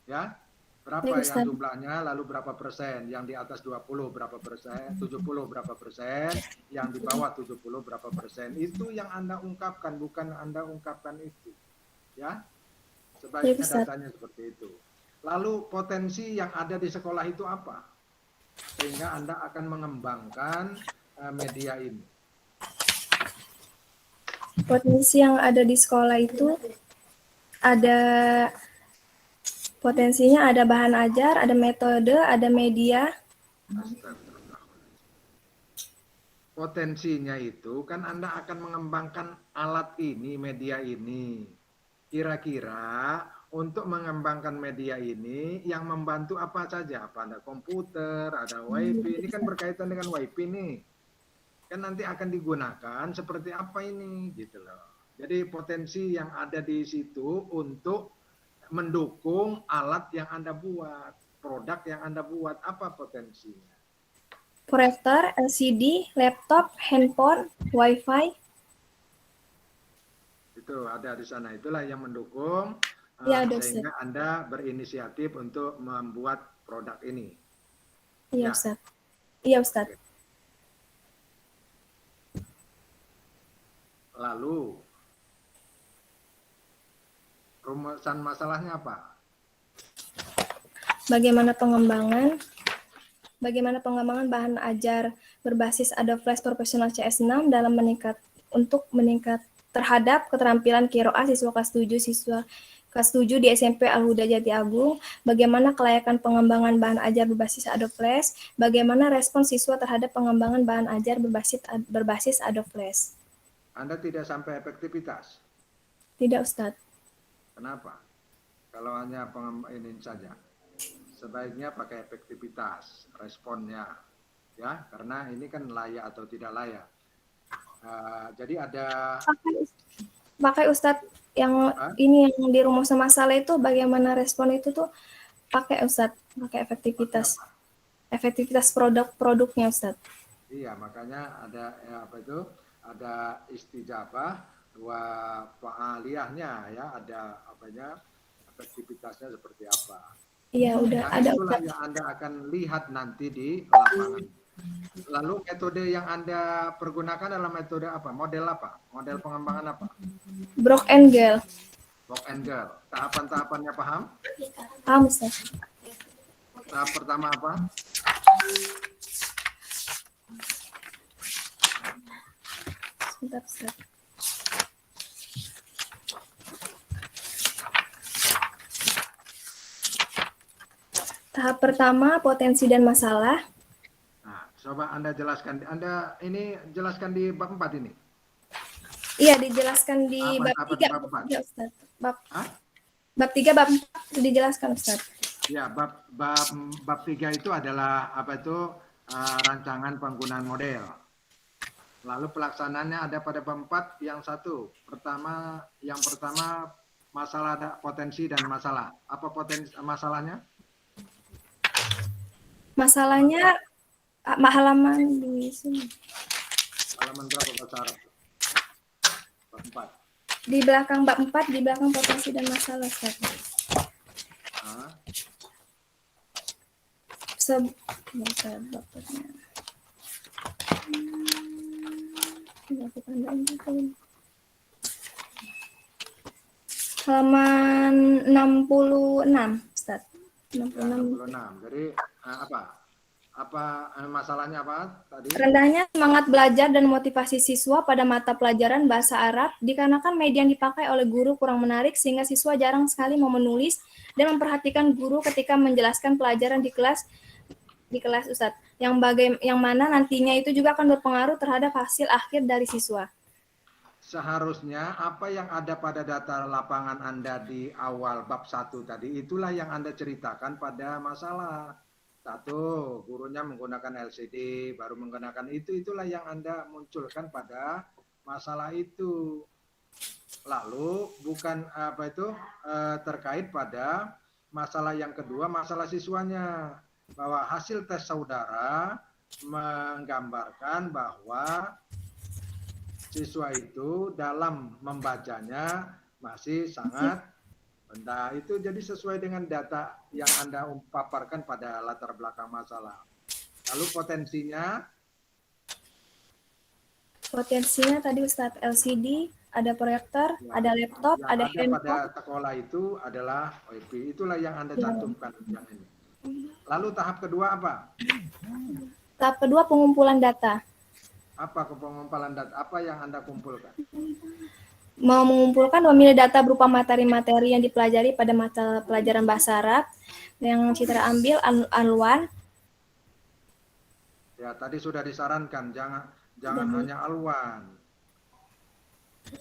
Speaker 4: Ya. Berapa yang jumlahnya, lalu berapa persen, yang di atas 20 berapa persen, 70 berapa persen, yang di bawah 70 berapa persen. Itu yang Anda ungkapkan, bukan Anda ungkapkan itu. Ya. Sebaiknya datanya seperti itu. Lalu potensi yang ada di sekolah itu apa? Sehingga Anda akan mengembangkan media ini.
Speaker 5: Potensi yang ada di sekolah itu ada potensinya, ada bahan ajar, ada metode, ada media.
Speaker 4: Potensinya itu kan Anda akan mengembangkan alat ini, media ini. Kira-kira untuk mengembangkan media ini yang membantu apa saja? Apa ada komputer, ada wifi, ini kan berkaitan dengan wifi nih. Kan nanti akan digunakan seperti apa ini gitu loh. Jadi potensi yang ada di situ untuk mendukung alat yang Anda buat, produk yang Anda buat, apa potensinya?
Speaker 5: Proyektor, LCD, laptop, handphone, wifi.
Speaker 4: Itu ada di sana, itulah yang mendukung
Speaker 5: Ya,
Speaker 4: sehingga Anda berinisiatif untuk membuat produk ini.
Speaker 5: Iya, Ustaz. Iya, Ustaz.
Speaker 4: Lalu rumusan masalahnya apa?
Speaker 5: Bagaimana pengembangan bahan ajar berbasis Adobe Flash Professional CS6 dalam meningkat terhadap keterampilan QROA siswa kelas 7, siswa kelas 7 di SMP Al-Huda Jati Agung, bagaimana kelayakan pengembangan bahan ajar berbasis Adobe Flash, bagaimana respon siswa terhadap pengembangan bahan ajar berbasis Adobe Flash.
Speaker 4: Anda tidak sampai efektivitas.
Speaker 5: Tidak, Ustadz.
Speaker 4: Kenapa? Kalau hanya ini saja, sebaiknya pakai efektivitas responnya, ya, karena ini kan layak atau tidak layak. Jadi ada
Speaker 5: Pakai Ustadz yang ini yang di rumus masalah itu bagaimana respon itu tuh pakai Ustadz, pakai efektivitas produknya Ustadz.
Speaker 4: Iya, makanya ada apa itu? Ada istijabah, dua fa'aliyahnya ya, ada apanya? Efektivitasnya seperti apa.
Speaker 5: Iya, udah
Speaker 4: Nah,
Speaker 5: ada
Speaker 4: itulah
Speaker 5: Ustadz.
Speaker 4: yang Anda akan lihat nanti di lapangan. Lalu metode yang Anda pergunakan adalah metode apa? Model apa? Model pengembangan apa?
Speaker 5: Brock and Gale.
Speaker 4: Box and girl. Tahapan-tahapannya paham?
Speaker 5: Paham Ustadz.
Speaker 4: Tahap pertama apa?
Speaker 5: Sebentar, Ustadz. Tahap pertama, potensi dan masalah.
Speaker 4: Nah, coba Anda jelaskan. Anda ini jelaskan di bab 4 ini.
Speaker 5: Iya, dijelaskan di
Speaker 4: Apa,
Speaker 5: bab
Speaker 4: apa
Speaker 5: 3.
Speaker 4: di bab 4?
Speaker 5: Ya, Ustadz.
Speaker 4: Hah?
Speaker 5: Bab 3, bab 4 itu dijelaskan, Ustadz.
Speaker 4: Ya, bab 3 itu adalah apa itu rancangan penggunaan model. Lalu pelaksanaannya ada pada bab 4 yang satu. Yang pertama masalah ada potensi dan masalah. Apa potensi masalahnya?
Speaker 5: Masalahnya halaman di sini.
Speaker 4: Halaman berapa bahasa Arab? Bab 4.
Speaker 5: Di belakang bab 4, di belakang potensi dan masalah, Ustaz.
Speaker 4: Hah?
Speaker 5: Halaman 66, Ustaz. 66.
Speaker 4: 66. Jadi apa masalahnya apa tadi?
Speaker 5: Rendahnya semangat belajar dan motivasi siswa pada mata pelajaran bahasa Arab dikarenakan media yang dipakai oleh guru kurang menarik sehingga siswa jarang sekali mau menulis dan memperhatikan guru ketika menjelaskan pelajaran di kelas Ustadz. Yang mana nantinya itu juga akan berpengaruh terhadap hasil akhir dari siswa.
Speaker 4: Seharusnya apa yang ada pada data lapangan Anda di awal bab 1 tadi itulah yang Anda ceritakan pada masalah. Satu, gurunya menggunakan LCD, baru menggunakan itulah yang Anda munculkan pada masalah itu. Lalu bukan apa itu terkait pada masalah yang kedua, masalah siswanya, bahwa hasil tes saudara menggambarkan bahwa siswa itu dalam membacanya masih sangat rendah. Itu jadi sesuai dengan data yang Anda paparkan pada latar belakang masalah. Lalu potensinya
Speaker 5: tadi Ustadz LCD, ada proyektor, ada laptop,
Speaker 4: yang
Speaker 5: ada
Speaker 4: pada
Speaker 5: handphone.
Speaker 4: sekolah itu adalah WiFi. Itulah yang Anda cantumkan yang ini. Lalu tahap kedua apa?
Speaker 5: Tahap kedua pengumpulan data.
Speaker 4: Apa pengumpulan data? Apa yang Anda kumpulkan?
Speaker 5: Mau mengumpulkan memilih data berupa materi-materi yang dipelajari pada mata pelajaran bahasa Arab yang Citra ambil alwan.
Speaker 4: Ya, tadi sudah disarankan jangan hanya alwan.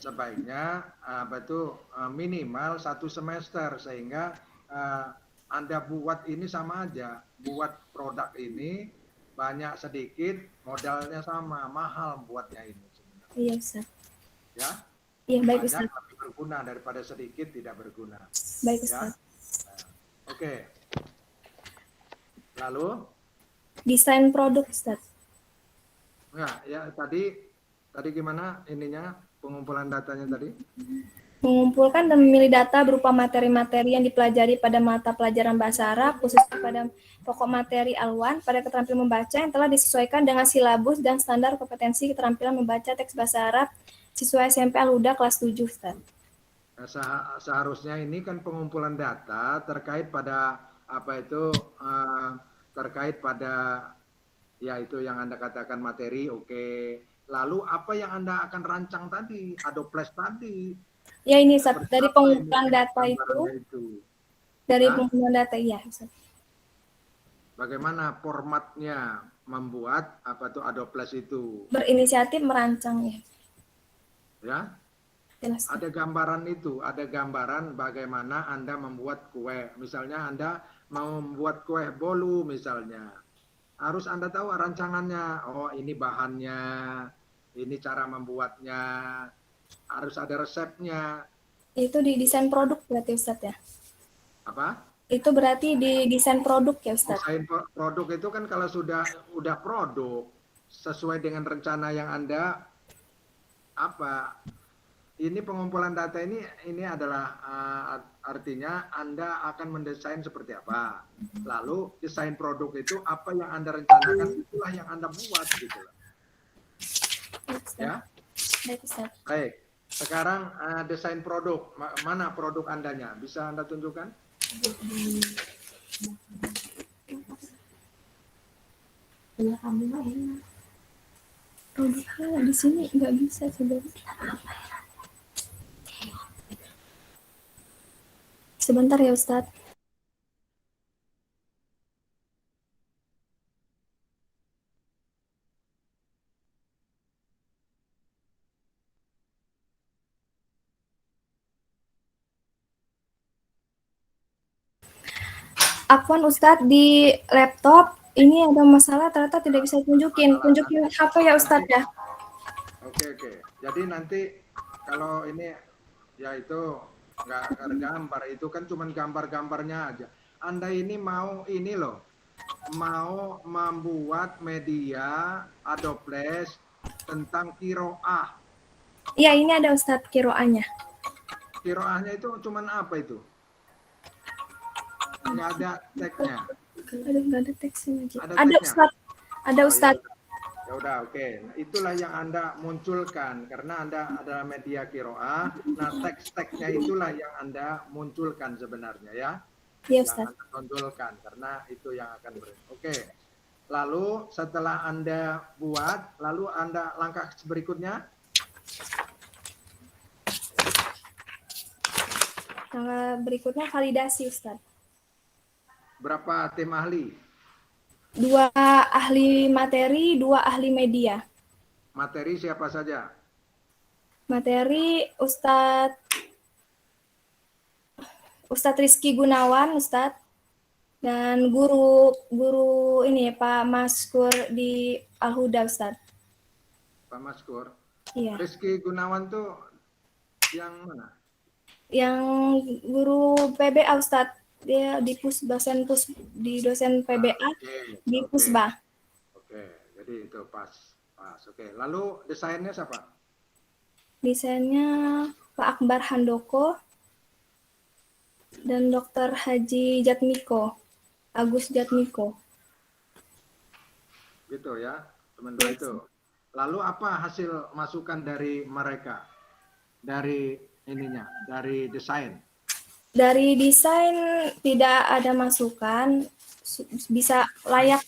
Speaker 4: Sebaiknya minimal 1 semester sehingga Anda buat ini sama aja. Buat produk ini banyak sedikit modalnya sama, mahal buatnya ini sebenarnya.
Speaker 5: Iya, Ustaz.
Speaker 4: Ya.
Speaker 5: Iya, baik
Speaker 4: Banyak
Speaker 5: Ustaz.
Speaker 4: lebih berguna daripada sedikit tidak berguna.
Speaker 5: Baik
Speaker 4: Ya.
Speaker 5: Ustaz.
Speaker 4: Oke. Lalu
Speaker 5: Desain produk Ustaz.
Speaker 4: nah, ya tadi gimana ininya pengumpulan datanya tadi?
Speaker 5: Mengumpulkan dan memilih data berupa materi-materi yang dipelajari pada mata pelajaran bahasa Arab, khususnya pada pokok materi alwan, pada keterampilan membaca yang telah disesuaikan dengan silabus dan standar kompetensi keterampilan membaca teks bahasa Arab siswa SMP Al-Huda kelas 7, Ustaz.
Speaker 4: Nah, seharusnya ini kan pengumpulan data terkait pada terkait pada ya itu yang Anda katakan materi, oke. Lalu apa yang Anda akan rancang tadi, Adobe Flash tadi,
Speaker 5: Ya ini Ustaz,
Speaker 4: Seperti
Speaker 5: dari
Speaker 4: apa
Speaker 5: pengumpulan
Speaker 4: ini
Speaker 5: data
Speaker 4: gambarannya itu?
Speaker 5: dari
Speaker 4: Hah?
Speaker 5: pengumpulan data iya Ustaz.
Speaker 4: Bagaimana formatnya membuat apa tuh Adoples itu?
Speaker 5: Berinisiatif merancang ya.
Speaker 4: Ya,
Speaker 5: Jelas.
Speaker 4: ada gambaran itu, ada gambaran bagaimana Anda membuat kue. Misalnya Anda mau membuat kue bolu misalnya. Harus Anda tahu rancangannya. Oh, ini bahannya, ini cara membuatnya, harus ada resepnya.
Speaker 5: Itu di desain produk berarti Ustaz ya.
Speaker 4: Apa?
Speaker 5: Itu berarti di desain produk ya Ustaz.
Speaker 4: Desain produk itu kan kalau udah produk sesuai dengan rencana yang Anda apa? Ini pengumpulan data ini adalah artinya Anda akan mendesain seperti apa. Lalu desain produk itu apa yang Anda rencanakan itulah yang Anda buat gitu loh. Ya.
Speaker 5: Baik Ustaz.
Speaker 4: Baik. Sekarang desain produk. Mana produk Andanya? Bisa Anda tunjukkan?
Speaker 5: Produknya di sini nggak bisa sebentar. Sebentar ya Ustaz. Afwan Ustadz di laptop ini ada masalah ternyata tidak bisa tunjukin HP ya Ustadz ya.
Speaker 4: Oke. Jadi nanti kalau ini ya itu nggak tergambar, itu kan cuma gambar-gambarnya aja. Anda ini mau ini loh, mau membuat media Adoples tentang kiroah.
Speaker 5: Iya ini ada Ustadz kiroahnya.
Speaker 4: Kiroahnya itu cuma apa itu? Nggak ada teksnya.
Speaker 5: Aduh nggak ada teksnya lagi.
Speaker 4: Ada
Speaker 5: Ada
Speaker 4: teksnya?
Speaker 5: Ustadz. Ada Ustadz.
Speaker 4: Ya udah, oke. Itulah yang Anda munculkan karena Anda adalah media kiroah. Nah, teks-teksnya itulah yang Anda munculkan sebenarnya ya.
Speaker 5: Iya
Speaker 4: Yang
Speaker 5: Ustadz.
Speaker 4: Anda tonjolkan karena itu yang akan Oke. Lalu setelah Anda buat, lalu Anda langkah berikutnya
Speaker 5: Yang berikutnya validasi Ustadz.
Speaker 4: berapa tim ahli?
Speaker 5: 2 ahli materi, 2 ahli media.
Speaker 4: Materi siapa saja?
Speaker 5: Materi Ustadz Rizky Gunawan Ustadz dan guru ini Pak Maskur di Al-Huda Ustadz.
Speaker 4: Pak Maskur.
Speaker 5: Iya.
Speaker 4: Rizky Gunawan tuh yang mana?
Speaker 5: Yang guru PBA Ustadz. Dia di dosen PBA di
Speaker 4: Oke.
Speaker 5: Pusbah.
Speaker 4: Oke, jadi itu pas. Oke. Lalu desainnya siapa?
Speaker 5: Desainnya Pak Akbar Handoko dan Dr. Haji Jatmiko, Agus Jatmiko.
Speaker 4: Gitu ya, teman dua itu. Lalu apa hasil masukan dari mereka? Dari ininya, dari desain.
Speaker 5: Dari desain tidak ada masukan, bisa layak,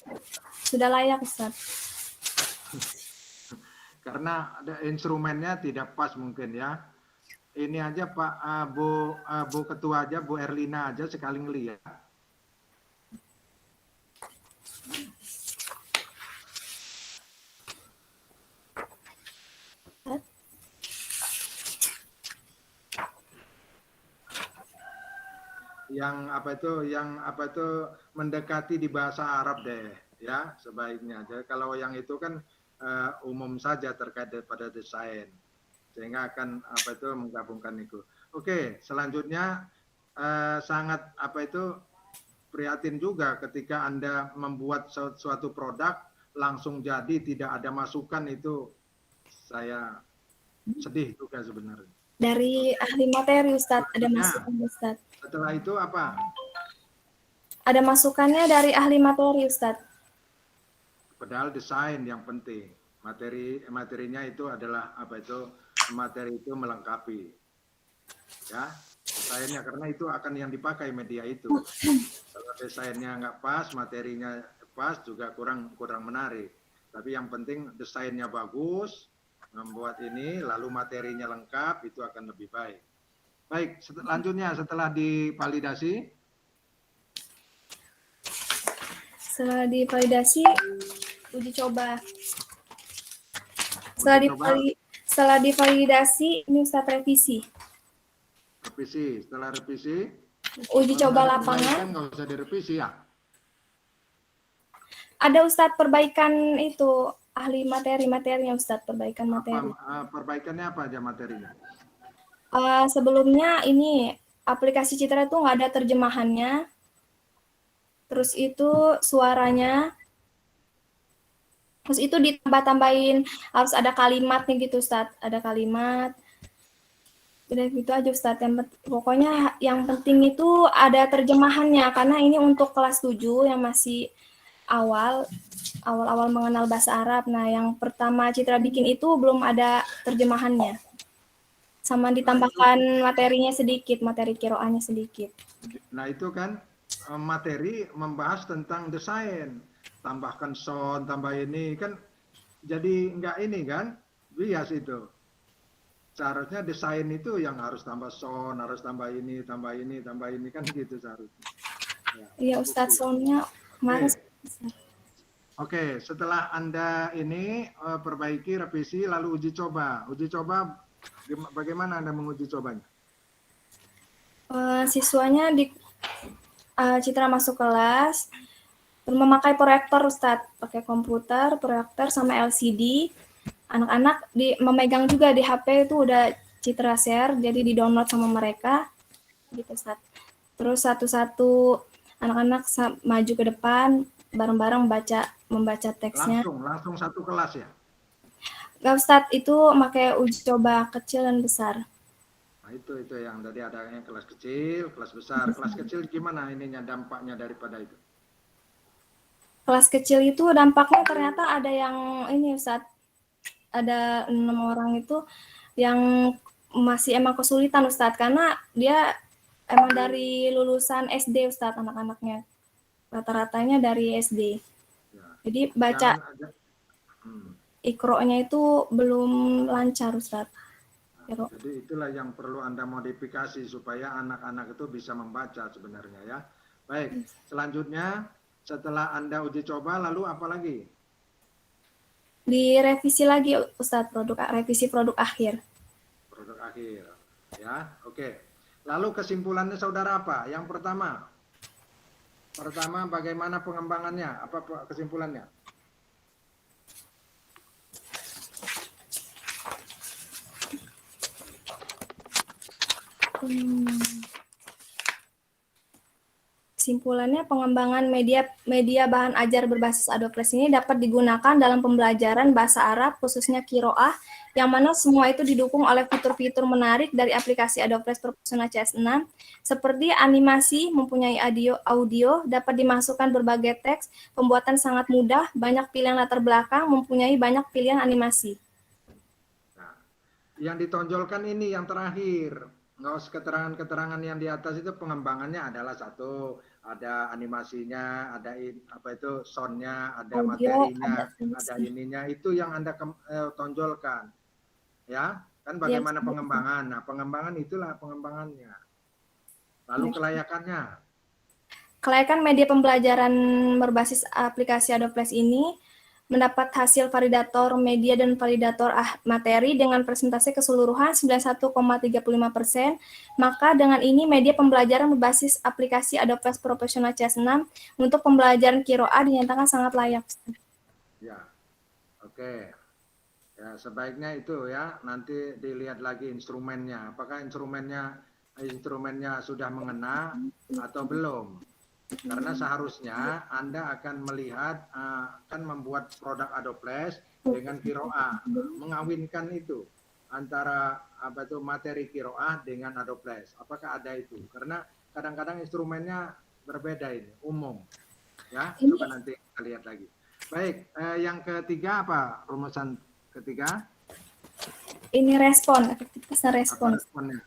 Speaker 5: sudah layak Ustaz.
Speaker 4: Karena ada instrumennya tidak pas mungkin ya. Ini aja Pak Bu Ketua aja, Bu Erlina aja sekali ngeliat. Yang apa itu mendekati di bahasa Arab deh ya sebaiknya. Jadi kalau yang itu kan umum saja terkait pada desain sehingga akan menggabungkan itu. Oke, selanjutnya sangat prihatin juga ketika Anda membuat suatu produk langsung jadi tidak ada masukan, itu saya sedih juga sebenarnya.
Speaker 5: Dari ahli materi Ustadz, ada masukan Ustadz.
Speaker 4: Setelah itu apa?
Speaker 5: Ada masukannya dari ahli materi Ustadz.
Speaker 4: Padahal desain yang penting. Materinya itu adalah materi itu melengkapi. Ya, desainnya karena itu akan yang dipakai media itu. Kalau desainnya nggak pas, materinya pas juga kurang menarik. Tapi yang penting desainnya bagus, membuat ini, lalu materinya lengkap, itu akan lebih baik. Baik, selanjutnya setelah divalidasi,
Speaker 5: Setelah divalidasi, uji coba. Setelah divalidasi, ini Ustadz revisi.
Speaker 4: setelah revisi,
Speaker 5: Uji
Speaker 4: kalau
Speaker 5: coba
Speaker 4: ada
Speaker 5: lapangan.
Speaker 4: perbaikan nggak usah direvisi ya.
Speaker 5: Ada Ustadz perbaikan itu, ahli materinya Ustadz, perbaikan materi.
Speaker 4: Perbaikannya apa aja materinya?
Speaker 5: Sebelumnya ini aplikasi Citra itu nggak ada terjemahannya. Terus itu suaranya. Terus itu ditambah-tambahin, harus ada kalimatnya gitu Ustadz. Ada kalimat. Udah gitu aja Ustadz. Pokoknya yang penting itu ada terjemahannya. Karena ini untuk kelas 7 yang masih awal-awal mengenal bahasa Arab. Nah, yang pertama Citra bikin itu belum ada terjemahannya. Sama ditambahkan materinya sedikit, materi kiroahnya sedikit.
Speaker 4: Nah itu kan materi membahas tentang desain, tambahkan sound, tambah ini kan jadi nggak ini kan, bias itu. Seharusnya desain itu yang harus tambah sound, harus tambah ini kan gitu seharusnya.
Speaker 5: Iya Ustadz, soundnya kemarin.
Speaker 4: Oke, setelah Anda ini perbaiki, revisi, lalu uji coba. Uji coba, bagaimana Anda menguji cobanya?
Speaker 5: Siswanya Citra masuk kelas, memakai proyektor Ustadz, pakai komputer, proyektor sama LCD. Anak-anak memegang juga di HP itu udah Citra share, jadi di-download sama mereka, gitu Ustadz. Terus satu-satu anak-anak maju ke depan, bareng-bareng membaca teksnya.
Speaker 4: Langsung satu kelas ya?
Speaker 5: Nggak Ustadz, itu pakai uji coba kecil dan besar.
Speaker 4: Nah itu yang tadi ada yang kelas kecil, kelas besar. Kelas kecil gimana ininya dampaknya daripada itu?
Speaker 5: Kelas kecil itu dampaknya ternyata ada yang ini Ustadz, ada 6 orang itu yang masih emang kesulitan Ustadz, karena dia emang dari lulusan SD Ustadz anak-anaknya. Rata-ratanya dari SD.
Speaker 4: Ya.
Speaker 5: Jadi baca Iqro-nya itu belum lancar Ustadz.
Speaker 4: Nah, jadi itulah yang perlu Anda modifikasi supaya anak-anak itu bisa membaca sebenarnya ya. Baik, selanjutnya setelah Anda uji coba lalu apa lagi?
Speaker 5: Direvisi lagi Ustadz, revisi produk akhir.
Speaker 4: Produk akhir. Ya, oke. Lalu kesimpulannya saudara apa? Yang pertama bagaimana pengembangannya? Apa kesimpulannya?
Speaker 5: Kesimpulannya, pengembangan media bahan ajar berbasis Adobe Flash ini dapat digunakan dalam pembelajaran bahasa Arab, khususnya Qiraah, yang mana semua itu didukung oleh fitur-fitur menarik dari aplikasi Adobe Flash Professional CS6, seperti animasi, mempunyai audio, dapat dimasukkan berbagai teks, pembuatan sangat mudah, banyak pilihan latar belakang, mempunyai banyak pilihan animasi.
Speaker 4: Nah, yang ditonjolkan ini yang terakhir. Nggak usah keterangan-keterangan yang di atas itu pengembangannya adalah satu, ada animasinya, ada soundnya, ada
Speaker 5: Audio,
Speaker 4: materinya, ada ininya, itu yang Anda tonjolkan, ya kan bagaimana pengembangan? Nah pengembangan itulah pengembangannya. Lalu kelayakan
Speaker 5: media pembelajaran berbasis aplikasi Adobe Flash ini mendapat hasil validator media dan validator materi dengan persentase keseluruhan 91,35%, maka dengan ini media pembelajaran berbasis aplikasi Adobe Flash Professional CS6 untuk pembelajaran Qiraah dinyatakan sangat layak.
Speaker 4: Ya, oke. Ya, sebaiknya itu ya, nanti dilihat lagi instrumennya. Apakah instrumennya sudah mengena atau belum? Karena seharusnya Anda akan melihat, akan membuat produk Adobe Flash dengan Qiraah, mengawinkan itu antara materi Qiraah dengan Adobe Flash. Apakah ada itu? Karena kadang-kadang instrumennya berbeda ini, umum. Ya, coba nanti kita lihat lagi. Baik, yang ketiga apa rumusan ketiga?
Speaker 5: Ini efektivitas respon.
Speaker 4: Responnya?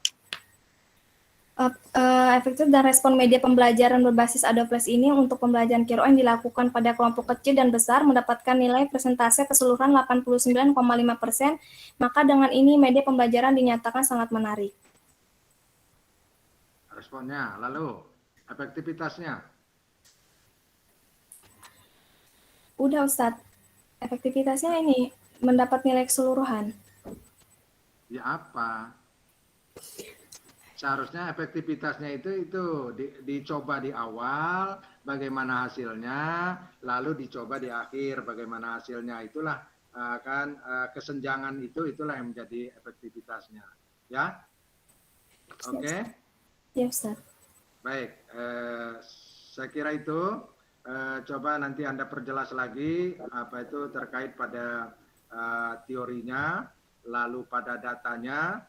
Speaker 5: Efektif dan respon media pembelajaran berbasis Adobe Flash ini untuk pembelajaran Qur'an yang dilakukan pada kelompok kecil dan besar mendapatkan nilai persentase keseluruhan 89,5%, maka dengan ini media pembelajaran dinyatakan sangat menarik.
Speaker 4: Responnya, lalu efektivitasnya.
Speaker 5: Udah Ustadz, efektivitasnya ini mendapat nilai keseluruhan.
Speaker 4: Ya apa? Seharusnya efektivitasnya itu dicoba di awal bagaimana hasilnya, lalu dicoba di akhir bagaimana hasilnya. Itulah kesenjangan itulah yang menjadi efektivitasnya. Ya, oke?
Speaker 5: Ya Ustadz.
Speaker 4: Baik, saya kira itu. Coba nanti Anda perjelas lagi apa itu terkait pada teorinya, lalu pada datanya,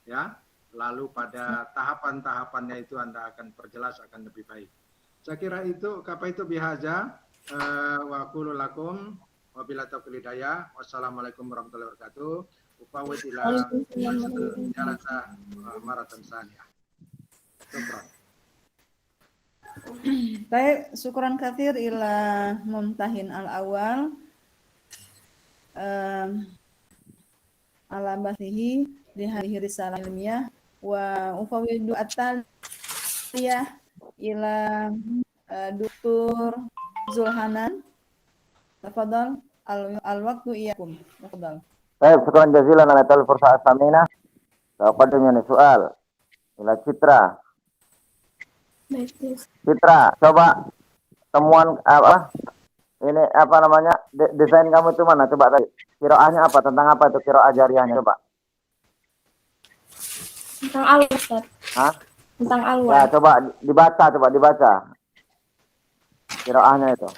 Speaker 4: ya. Lalu pada tahapan-tahapannya itu Anda akan perjelas akan lebih baik. Saya kira itu bihaja wa qulu lakum wa bila taufiq hidayah. Wassalamualaikum warahmatullahi wabarakatuh. Ufawwid ila jalasa maratan saniyah. Syukran.
Speaker 1: Baik, syukran katsir ila mumtahin al-awal ala basihi di hadhihi risalah ilmiah wa ufawidu at-taliyah ila Dr. Zulhanan. Tafadhal al-waqtu iyakum. Tafadhal.
Speaker 3: Baik, syukran jazilan ala tal fursa asamina. Kepadanya nih soal. Ila Citra. Citra, coba temuan apa? Ini apa namanya? Desain kamu itu mana? Coba tadi. Qiraahnya apa? Tentang apa itu qiraah jariyahnya? Coba.
Speaker 5: Tentang alwa, Ustaz.
Speaker 3: Hah?
Speaker 5: Tentang alwa.
Speaker 3: Ya, coba dibaca. Qiraahnya itu.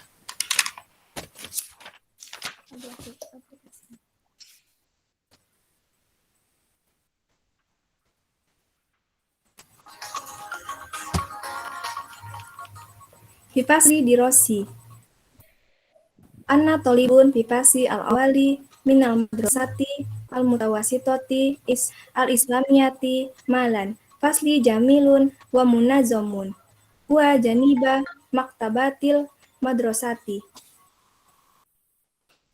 Speaker 5: Fipasli dirosi. Anna tolibun fipasi al-awali minal madrasati al-mutawasitoti al-islamiyati malan. Fasli jamilun wa munazomun. Wa janiba maktabatil madrasati.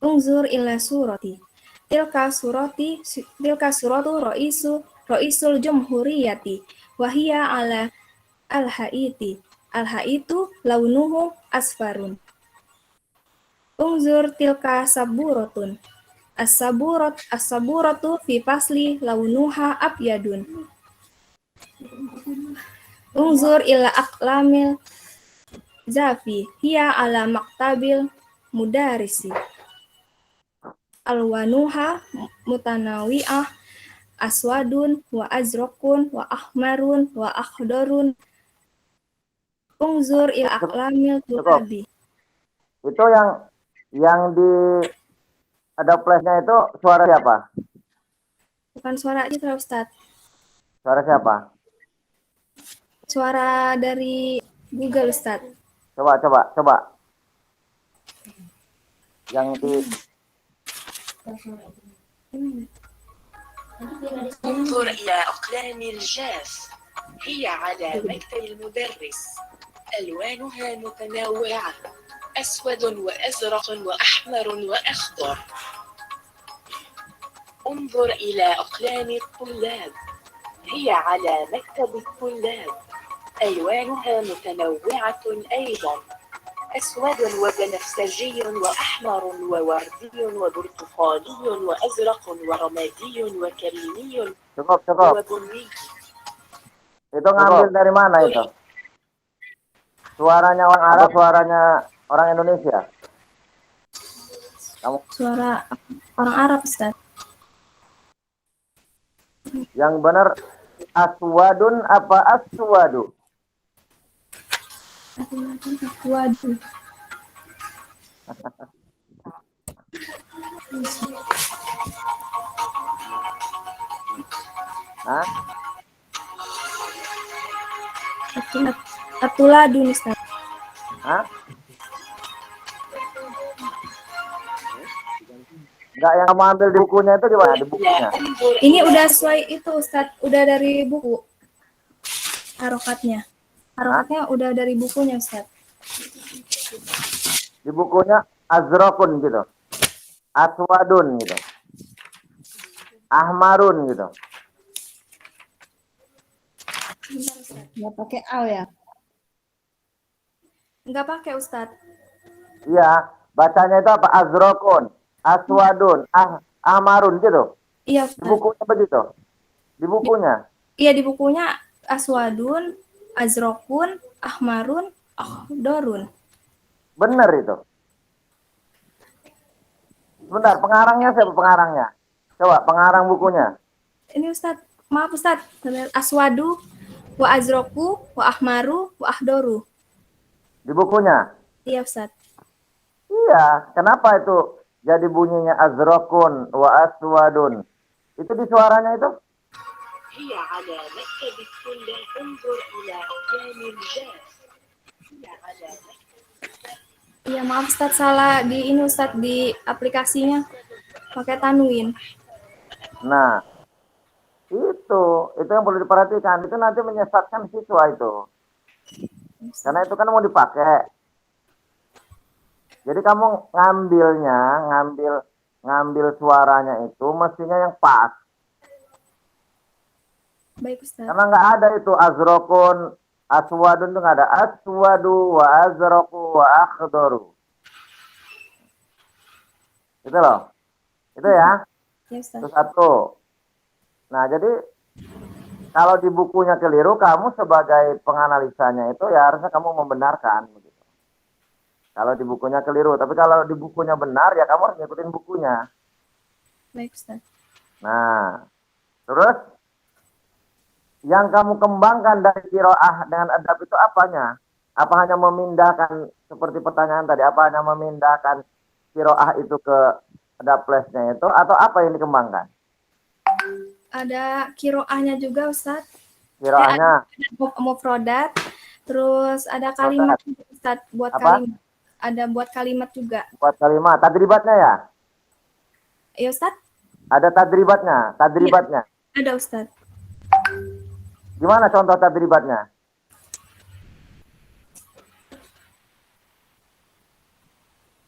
Speaker 5: Ungzur ila surati. Tilka suratu roisul jumhuriyati. Wahia ala al-haiti. Al-haitu launuhu asfarun. Ungzur tilka saburatun. As-saburatu fi fasli launuha abyadun. Ungzur ila aqlamil zafi. Hiya ala maktabil mudarisi. Alwanuha mutanawi'ah aswadun wa azraqun wa ahmarun wa akhdorun. Ungzur ila aqlamil turabi.
Speaker 3: Itu yang di ada flashnya itu suara siapa?
Speaker 5: Bukan suara Citra, Ustaz.
Speaker 3: Suara siapa?
Speaker 5: Suara dari Google, Ustaz.
Speaker 3: Coba. Yang di
Speaker 7: انظر إلى أقلام الجاف هي على مكتب المدرس ألوانها متنوعة أسود وأزرق وأحمر وأخضر انظر إلى أقلام الطلاب هي على مكتب الطلاب ألوانها متنوعة أيضا أسود وبنفسجي وأحمر ووردي وبرتقالي وأزرق ورمادي وكريمي
Speaker 3: cukup.
Speaker 7: وبني.
Speaker 3: Itu ngambil dari mana itu? Suaranya orang Arab, suaranya orang Indonesia? Kamu
Speaker 5: Suara orang Arab, Ustaz.
Speaker 3: yang benar aswadun apa aswadu?
Speaker 5: Waduh.
Speaker 3: Hah?
Speaker 5: Atuladun, Ustaz.
Speaker 3: Hah? Enggak, yang kamu ambil di bukunya itu di mana? Di bukunya.
Speaker 5: Ini udah sesuai itu, Ustaz. Udah dari buku. Harokatnya. Harokatnya udah dari bukunya, Ustaz.
Speaker 3: Di bukunya azrokun gitu, aswadun gitu, ahmarun gitu.
Speaker 5: Bentar, Ustaz.
Speaker 1: Nggak pakai al ya?
Speaker 5: Nggak pakai, Ustaz.
Speaker 3: Iya, bacanya itu apa? Azrokun, aswadun, ahmarun gitu.
Speaker 5: Iya,
Speaker 3: Di
Speaker 5: Ustaz.
Speaker 3: bukunya begitu. Di bukunya.
Speaker 5: Iya, di bukunya aswadun, azrokun, ahmarun, akhdorun.
Speaker 3: Benar itu. Sebentar, pengarangnya siapa pengarangnya? Coba pengarang bukunya.
Speaker 5: Ini Ustaz, maaf Ustaz. Aswadu, wa azroku, wa ahmaru, wa ahdoru.
Speaker 3: Di bukunya.
Speaker 5: Iya, Ustaz.
Speaker 3: Iya, kenapa itu jadi bunyinya azrokun wa aswadun? Itu di suaranya itu?
Speaker 7: هي على مكتب الطلاب انظر إلى أقلام الجاف هي على
Speaker 5: Iya, maaf Ustaz, salah di ini Ustaz, di aplikasinya pakai tanwin.
Speaker 3: Nah, itu yang perlu diperhatikan. Itu nanti menyesatkan siswa itu. Karena itu kan mau dipakai. Jadi kamu ngambil suaranya itu mestinya yang pas.
Speaker 5: Baik Ustaz.
Speaker 3: Karena nggak ada itu azrokun, aswadun itu nggak ada. Aswadu wa azroku wa akhdoru. Itu loh. Itu ya.
Speaker 5: Ya Ustaz.
Speaker 3: Itu satu. Nah, jadi kalau di bukunya keliru, kamu sebagai penganalisanya itu ya harusnya kamu membenarkan. Begitu. Kalau di bukunya keliru, tapi kalau di bukunya benar, ya kamu harus ngikutin bukunya.
Speaker 5: Baik Ustaz.
Speaker 3: Nah, terus yang kamu kembangkan dari qiraah dengan adab itu apanya? Apa hanya memindahkan, seperti pertanyaan tadi, apa hanya memindahkan qiraah itu ke adab flashnya itu, atau apa yang dikembangkan?
Speaker 5: Ada kiroahnya juga Ustaz.
Speaker 3: Qiraahnya
Speaker 5: Ada mufrodat, terus ada kalimat juga, Ustaz, buat
Speaker 3: Apa?
Speaker 5: kalimat. Ada buat kalimat juga.
Speaker 3: buat kalimat, tadribatnya ya?
Speaker 5: Iya Ustaz?
Speaker 3: Ada tadribatnya.
Speaker 5: Ada Ustaz.
Speaker 3: Gimana contoh tadribatnya?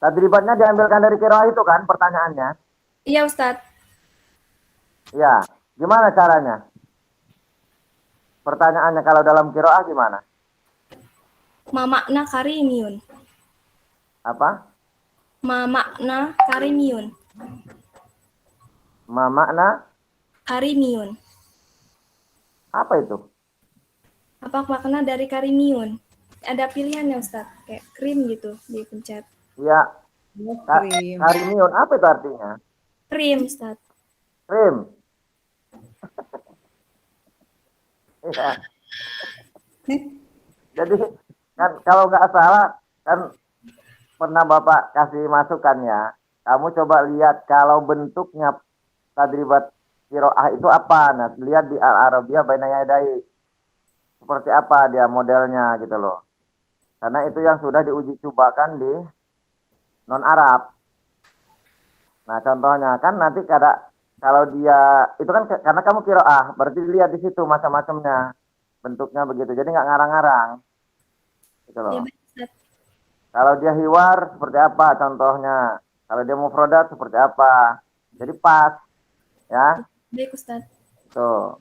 Speaker 3: Tadribatnya diambilkan dari qiraah itu kan pertanyaannya?
Speaker 5: Iya Ustaz.
Speaker 3: Ya, gimana caranya? Pertanyaannya kalau dalam qiraah gimana?
Speaker 5: Ma makna karimiun.
Speaker 3: Apa?
Speaker 5: Ma makna karimiun.
Speaker 3: Ma makna
Speaker 5: Karimiun.
Speaker 3: apa itu?
Speaker 5: Apa makna dari karimiun? Ada pilihannya Ustaz, kayak krim gitu, dipencet.
Speaker 3: Ya,
Speaker 1: Krim.
Speaker 3: karimiun apa itu artinya?
Speaker 5: Krim Ustaz.
Speaker 3: Krim. Ya. Jadi kan kalau nggak salah kan pernah Bapak kasih masukan ya. Kamu coba lihat kalau bentuknya tadribat qiraah itu apa. Nah, lihat di Al-Arabiyah Baina Yadai. Seperti apa dia modelnya gitu loh. Karena itu yang sudah diuji cobakan di non-Arab. Nah, contohnya kan nanti kalau dia itu kan karena kamu qiraah, berarti lihat di situ macam-macamnya. Bentuknya begitu. Jadi nggak ngarang-ngarang. Gitu loh.
Speaker 5: Ya, baik, Ustaz.
Speaker 3: Kalau dia hiwar seperti apa contohnya? Kalau dia mufrodat seperti apa? Jadi pas, ya.
Speaker 5: Baik Ustaz.
Speaker 3: Tuh.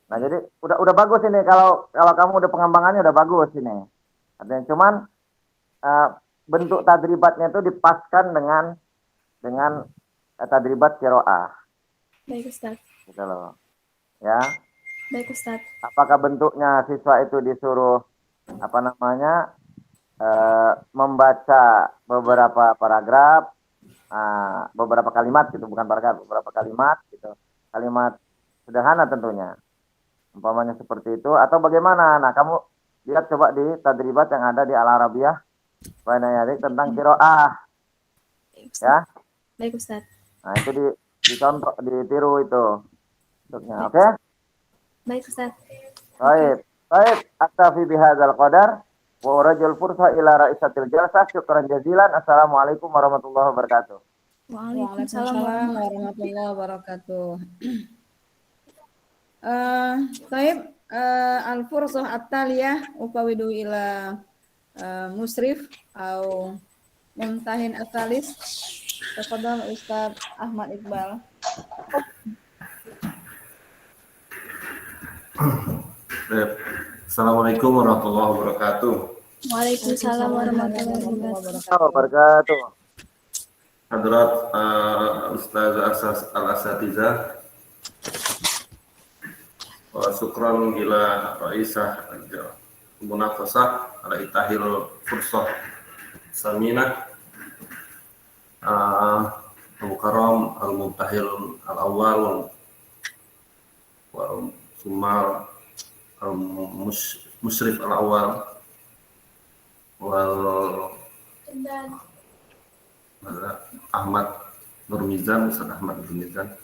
Speaker 3: Nah jadi udah bagus ini kalau kamu udah pengembangannya udah bagus ini. Artinya cuman bentuk tadribatnya itu dipaskan dengan tadribat qiraah.
Speaker 5: Baik Ustaz.
Speaker 3: Gitu loh. Ya.
Speaker 5: Baik Ustaz.
Speaker 3: Apakah bentuknya siswa itu disuruh membaca beberapa paragraf, beberapa kalimat gitu, bukan paragraf, beberapa kalimat gitu, kalimat sederhana tentunya, umpamanya seperti itu, atau bagaimana? Nah, kamu lihat coba di tadribat yang ada di Al-Arabiyah tentang qiraah,
Speaker 5: Baik Ustaz.
Speaker 3: ya.
Speaker 5: Baik Ustaz.
Speaker 3: Nah, itu dicontoh, ditiru itu bentuknya, oke?
Speaker 5: Baik Ustaz.
Speaker 3: Baik, aktafi bihadzal qadar wa urajul fursa ila ra'isatil jalsah. Syukran jazilan. Assalamualaikum warahmatullahi wabarakatuh.
Speaker 5: Waalaikumsalam.
Speaker 1: Waalaikumsalam warahmatullahi wabarakatuh. Taib, al-fursah at-taliyah ufawidu ila musrif atau mumtahin atalis. Tafadhal Ustaz Ahmad Iqbal.
Speaker 6: Assalamualaikum warahmatullahi wabarakatuh.
Speaker 5: Waalaikumsalam warahmatullahi wabarakatuh.
Speaker 3: Wabarakatuh.
Speaker 6: Hadrat Ustaz Al-Asatizah wa syukran gila Raisah Munafasah ala itahil fursah saminah Al-Mukarram Al-Mubtahil Al-Awwal wal Sumar Al-Musyrif Al-Awwal wal Ahmad Nurmizan, Ustaz Ahmad Nurmizan.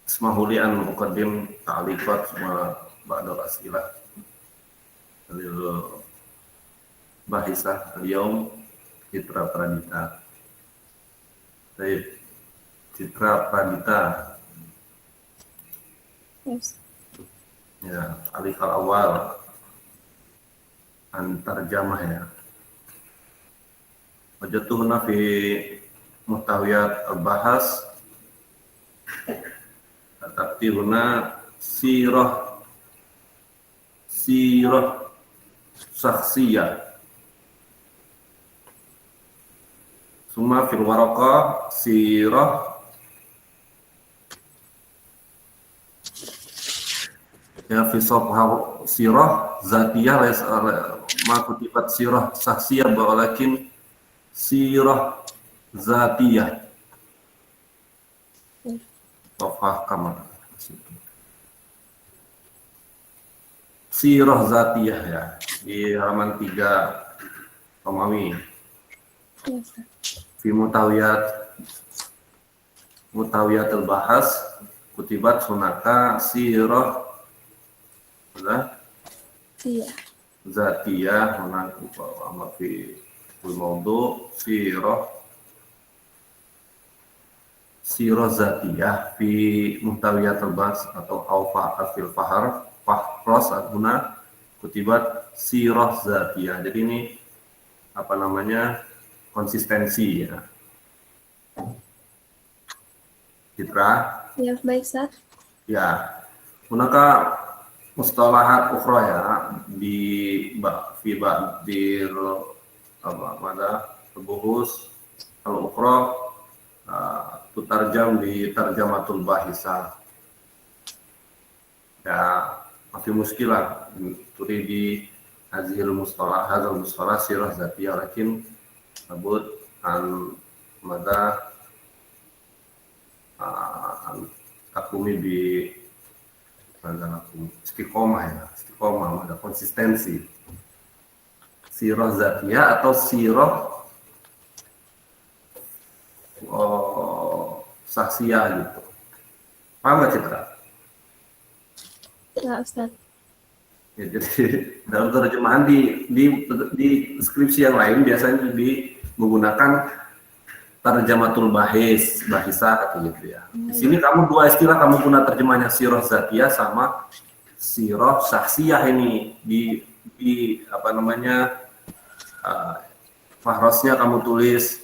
Speaker 6: Ismahuli an muqaddim ta'liqat wa ba'dal as'ilah. Lil bahisah al-yawm Citra Pradita. Baik, Citra Pradita.
Speaker 5: Yes.
Speaker 6: Ya, alif al-awwal antar jamah ya. Wajatuhna fi muhtawiyat al-bahas tapi huna sirah syakhsiyah summa fil waraqah sirah ya fi safhah sirah zatiyah ma kutibat sirah syakhsiyah walakin sirah zatiyah. Sofah kamar. Sirah zatiyah ya di halaman 3 Romawi. Fi mutawiyatul bahas kutibat sunaka sirah
Speaker 5: Iya.
Speaker 6: zatiyah hunaka fi Al-Mawdu' Sirah Zatiyah fi Muhtawiyat al-Bas atau Aufa al-Fil Fahar Fahros Al-Huna kutibat Sirah Zatiyah. Jadi ini apa namanya konsistensi ya. Citra.
Speaker 5: Ya, baik, Ustaz.
Speaker 6: Ya. Hunaka mustalahat ukhra ya di buhus al-ukhra tutarjam di tarjamatul bahisah ya masih muskilah turi di hazil mustalah sirah zatiyah lakin abud an mada takumi bi istiqomah ada konsistensi sirah zatiyah atau sirah saksiyah gitu. Paham nggak Citra?
Speaker 5: Ya, Ustaz.
Speaker 6: Ya, jadi dalam terjemahan di deskripsi yang lain biasanya menggunakan tarjamatul bahisah atau gitu ya. Di sini kamu dua istilah kamu guna terjemahnya sirah zatiyah sama sirah saksiyah ini di apa namanya fahrosnya kamu tulis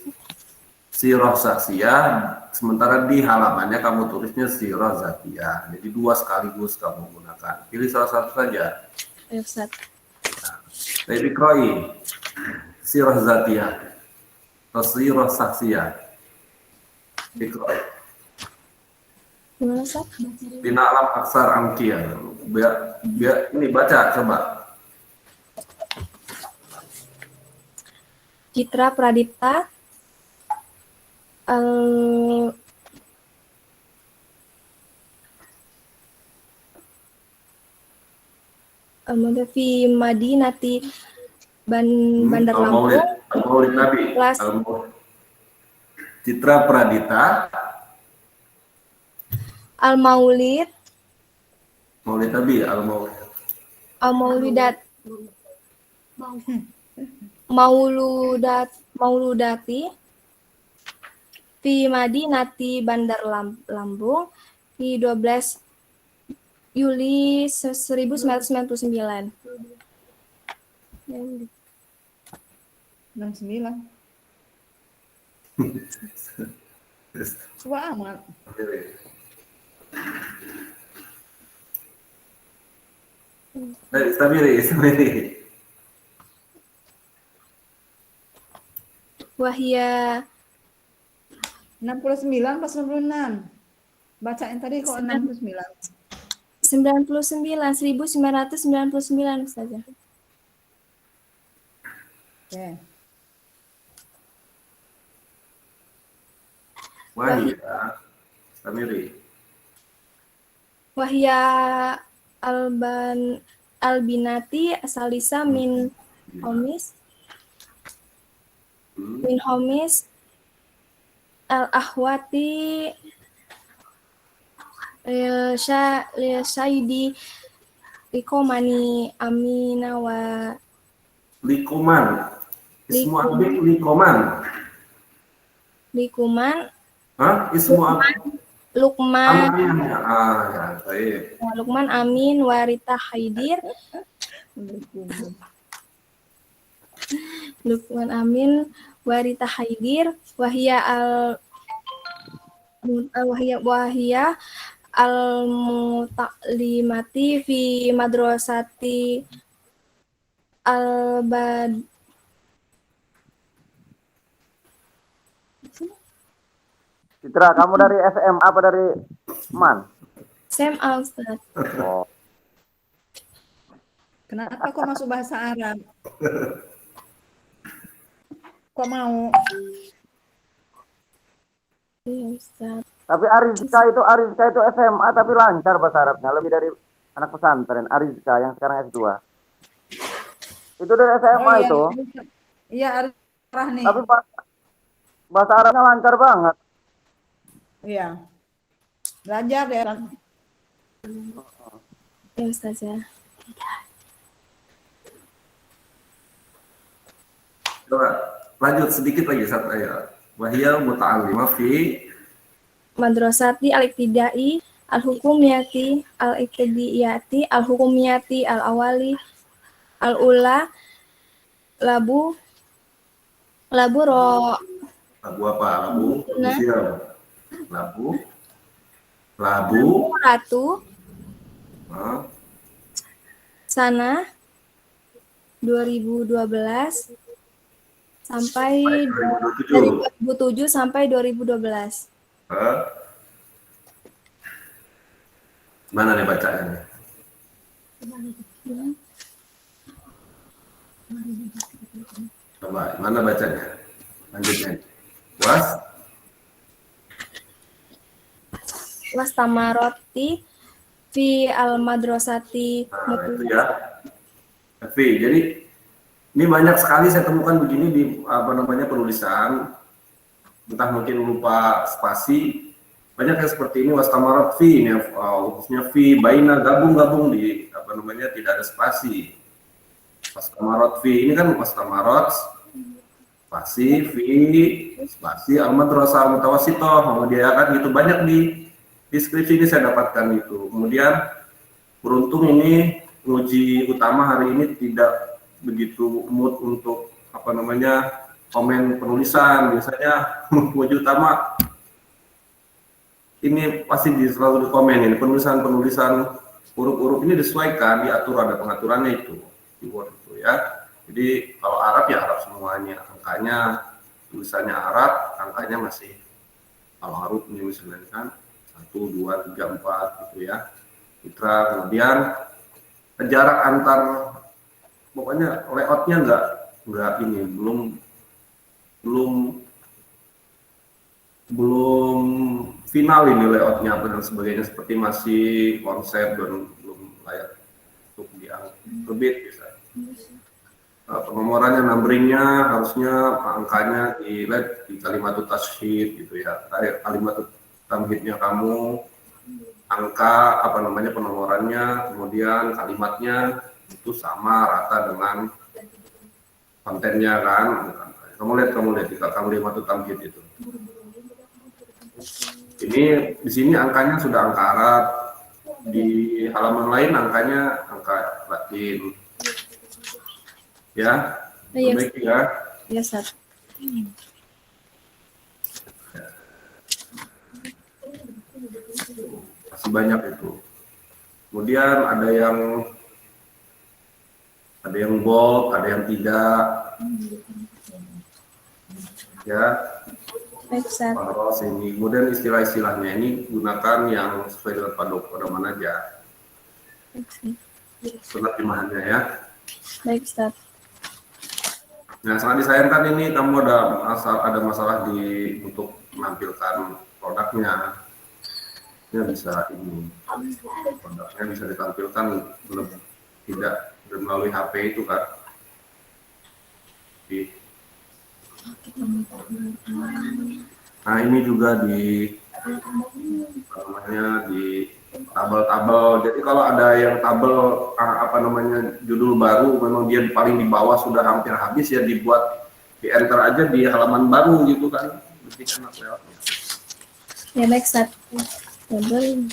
Speaker 6: sirah saksiyah, sementara di halamannya kamu tulisnya sirah zatiyah. Jadi dua sekaligus kamu gunakan. Pilih salah satu saja.
Speaker 5: Ya, Ustaz.
Speaker 6: Baik, ikroi sirah zatiyah atau sirah saksiyah. Ikroi.
Speaker 5: Gimana, Ustaz?
Speaker 6: Bina alam aksar amkiyah. Biar ini baca coba.
Speaker 5: Citra Pradipta fi Madinati Bandar Lampung.
Speaker 6: Al-Maulid Nabi.
Speaker 5: Kelas.
Speaker 6: Citra Pradita.
Speaker 5: Al-Maulid.
Speaker 6: Maulid Nabi. Al-Maulid.
Speaker 5: Al-Maulidat. Mauludati. Fi Madinati Bandar Lampung. Fi 12 Juli 1999.
Speaker 1: 69. Tua amat.
Speaker 6: Istamiri.
Speaker 5: Wahia
Speaker 1: 69 pas 66. Baca yang tadi kok 69.
Speaker 5: 1999 saja.
Speaker 1: Oke.
Speaker 6: Wahia. Istamiri.
Speaker 5: Wahia Albinati Salisa min Homis Al-Ahwati Lil Saidi Likomani Amina wa
Speaker 6: Likoman. Ismu abik Likoman.
Speaker 5: Likuman
Speaker 6: Hah? Ismu abik
Speaker 5: Lukman
Speaker 6: Amannya. Ya, baik.
Speaker 5: Lukman Amin Warita Haidir Lukman Amin Warita Haidir Wahia al-muta'limati fi madrasati al-bad
Speaker 3: Citra, kamu dari SMA apa dari MAN?
Speaker 5: SMA Ustaz.
Speaker 3: Oh,
Speaker 1: Kenapa kok masuk bahasa Arab? Kok mau?
Speaker 5: Iya Ustaz.
Speaker 3: tapi Arizka itu SMA tapi lancar bahasa Arabnya, lebih dari anak pesantren. Arizka yang sekarang S2. Itu dari SMA
Speaker 1: iya.
Speaker 3: itu.
Speaker 1: Iya, arah nih.
Speaker 3: Tapi bahasa Arabnya lancar banget.
Speaker 1: Iya. Belajar deh.
Speaker 5: Ya Ustaz ya.
Speaker 6: Coba lanjut sedikit lagi satu ayat. Wahia muta'allimah fi
Speaker 5: Madrasati al-ibtidai al-hukumiyati al-ibtidiyati al-hukumiyati al-awali al-ula labu ro
Speaker 6: labu apa? Labu
Speaker 5: Nah.
Speaker 6: Indonesia. Labu
Speaker 5: ratu
Speaker 6: Hah?
Speaker 5: sana 2012 sampai dari 2007 sampai 2012.
Speaker 6: Hah? Mana nih bacanya? Coba, mana bacanya? Lanjutnya.
Speaker 5: Was tamaroti fi al-madrasati
Speaker 6: Nah, itu ya. Tapi jadi ini banyak sekali saya temukan begini di penulisan, entah mungkin lupa spasi, banyak yang seperti ini wastamarat fi, ini khususnya fi, baina gabung di tidak ada spasi. Wastamarat fi ini kan wastamarat spasi fi spasi al-madrasah al-mutawassithah, kemudian kan gitu banyak di deskripsi ini saya dapatkan itu. Kemudian beruntung ini uji utama hari ini tidak begitu mood untuk komen penulisan. Biasanya uji utama ini pasti selalu dikomen ini penulisan huruf-huruf ini disesuaikan, diatur, ada pengaturannya itu di Word itu ya. Jadi kalau Arab ya Arab semuanya, angkanya tulisannya Arab, angkanya masih kalau huruf ini misalnya kan 1, 2, 3, 4 gitu ya. Citra, kemudian jarak antar pokoknya layoutnya nggak ini belum final ini layoutnya apa dan sebagainya, seperti masih konsep dan belum layak untuk terbit bisa. Penomorannya, numberingnya harusnya angkanya di kalimat tashhid gitu ya. Kalimat tamhidnya kamu angka penomorannya, kemudian kalimatnya itu sama rata dengan kontennya kan. Kamu lihat di kalimat tamhid itu. Ini di sini angkanya sudah angka Arab, di di halaman lain angkanya angka Latin. Ya,
Speaker 5: Iya,
Speaker 6: perbaiki ya.
Speaker 5: iya Ustaz.
Speaker 6: Masih banyak itu. Kemudian ada yang bold, ada yang tidak. Ya,
Speaker 5: Baik Ustaz.
Speaker 6: paros ini. Kemudian istilah-istilahnya ini gunakan yang sesuai dengan pedoman aja. Penerjemahannya ya.
Speaker 5: Baik Ustaz.
Speaker 6: Nah, sangat disayangkan ini kamu ada masalah untuk menampilkan produknya. Ya bisa ini produknya bisa ditampilkan tidak melalui HP itu kan. Nah ini juga di tabel-tabel. Jadi kalau ada yang tabel judul baru memang dia paling di bawah sudah hampir habis ya dibuat di enter aja di halaman baru gitu kan. Lebih enak lewatnya.
Speaker 5: Ya baik Ustaz. Tabel.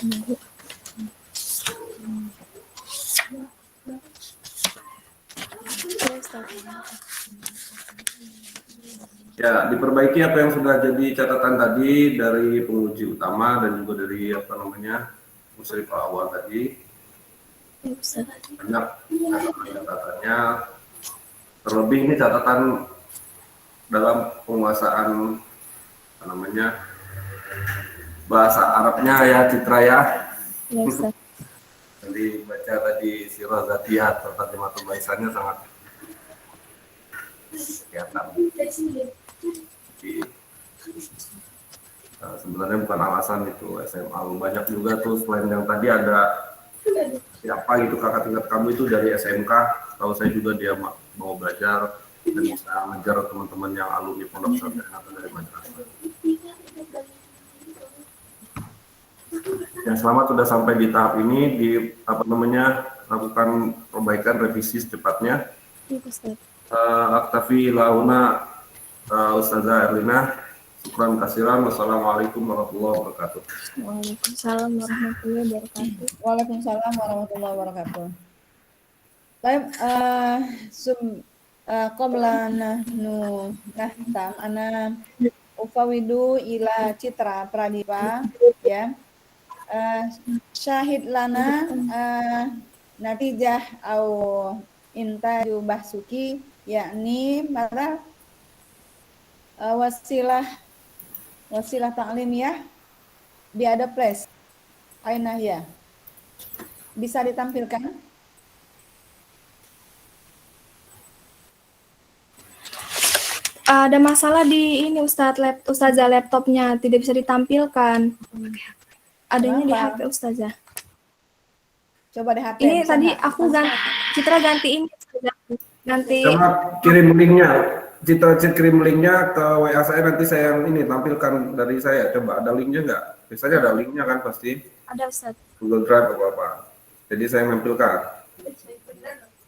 Speaker 6: Ya, diperbaiki apa yang sudah jadi catatan tadi dari penguji utama dan juga dari musyrifah awal tadi. Banyak catatannya. Terlebih ini catatan dalam penguasaan bahasa Arabnya ya, Citra ya.
Speaker 5: Ya Ustaz.
Speaker 6: Jadi baca tadi Sirah Zatiyat serta Jematul Baisannya sangat kelihatan. Jadi, sebenarnya bukan alasan itu SMA lu banyak juga tuh selain yang tadi ada siapa gitu kakak tingkat kamu itu dari SMK, tahu saya juga dia mau belajar dan bisa mengejar teman-teman yang alumni pondok pesantren atau dari madrasah. Yang selamat sudah sampai di tahap ini lakukan perbaikan revisi secepatnya. Aktafi launa Ustazah Erlina, syukran kasiran. Wassalamualaikum warahmatullahi wabarakatuh.
Speaker 5: Waalaikumsalam warahmatullahi wabarakatuh.
Speaker 1: Waalaikumsalam warahmatullahi wabarakatuh. Baik, qabla nahnu nahtam ana ufawidu ila Citra Pradipa ya. Syahid lana natijah au intaju bahsuki yakni pada wasilah ta'lim ya biada place aina ya bisa ditampilkan.
Speaker 5: Ada masalah di ini Ustazah laptopnya tidak bisa ditampilkan. Adanya di HP Ustazah.
Speaker 1: Coba di HP.
Speaker 5: Ini tadi aku Citra ganti ini ganti.
Speaker 6: Coba kirim linknya, Citra kirim linknya ke WA saya, nanti saya yang ini tampilkan dari saya. Coba ada linknya nggak? Biasanya ada linknya kan pasti.
Speaker 5: Ada Ustaz.
Speaker 6: Google Drive atau apa. Jadi saya menampilkan.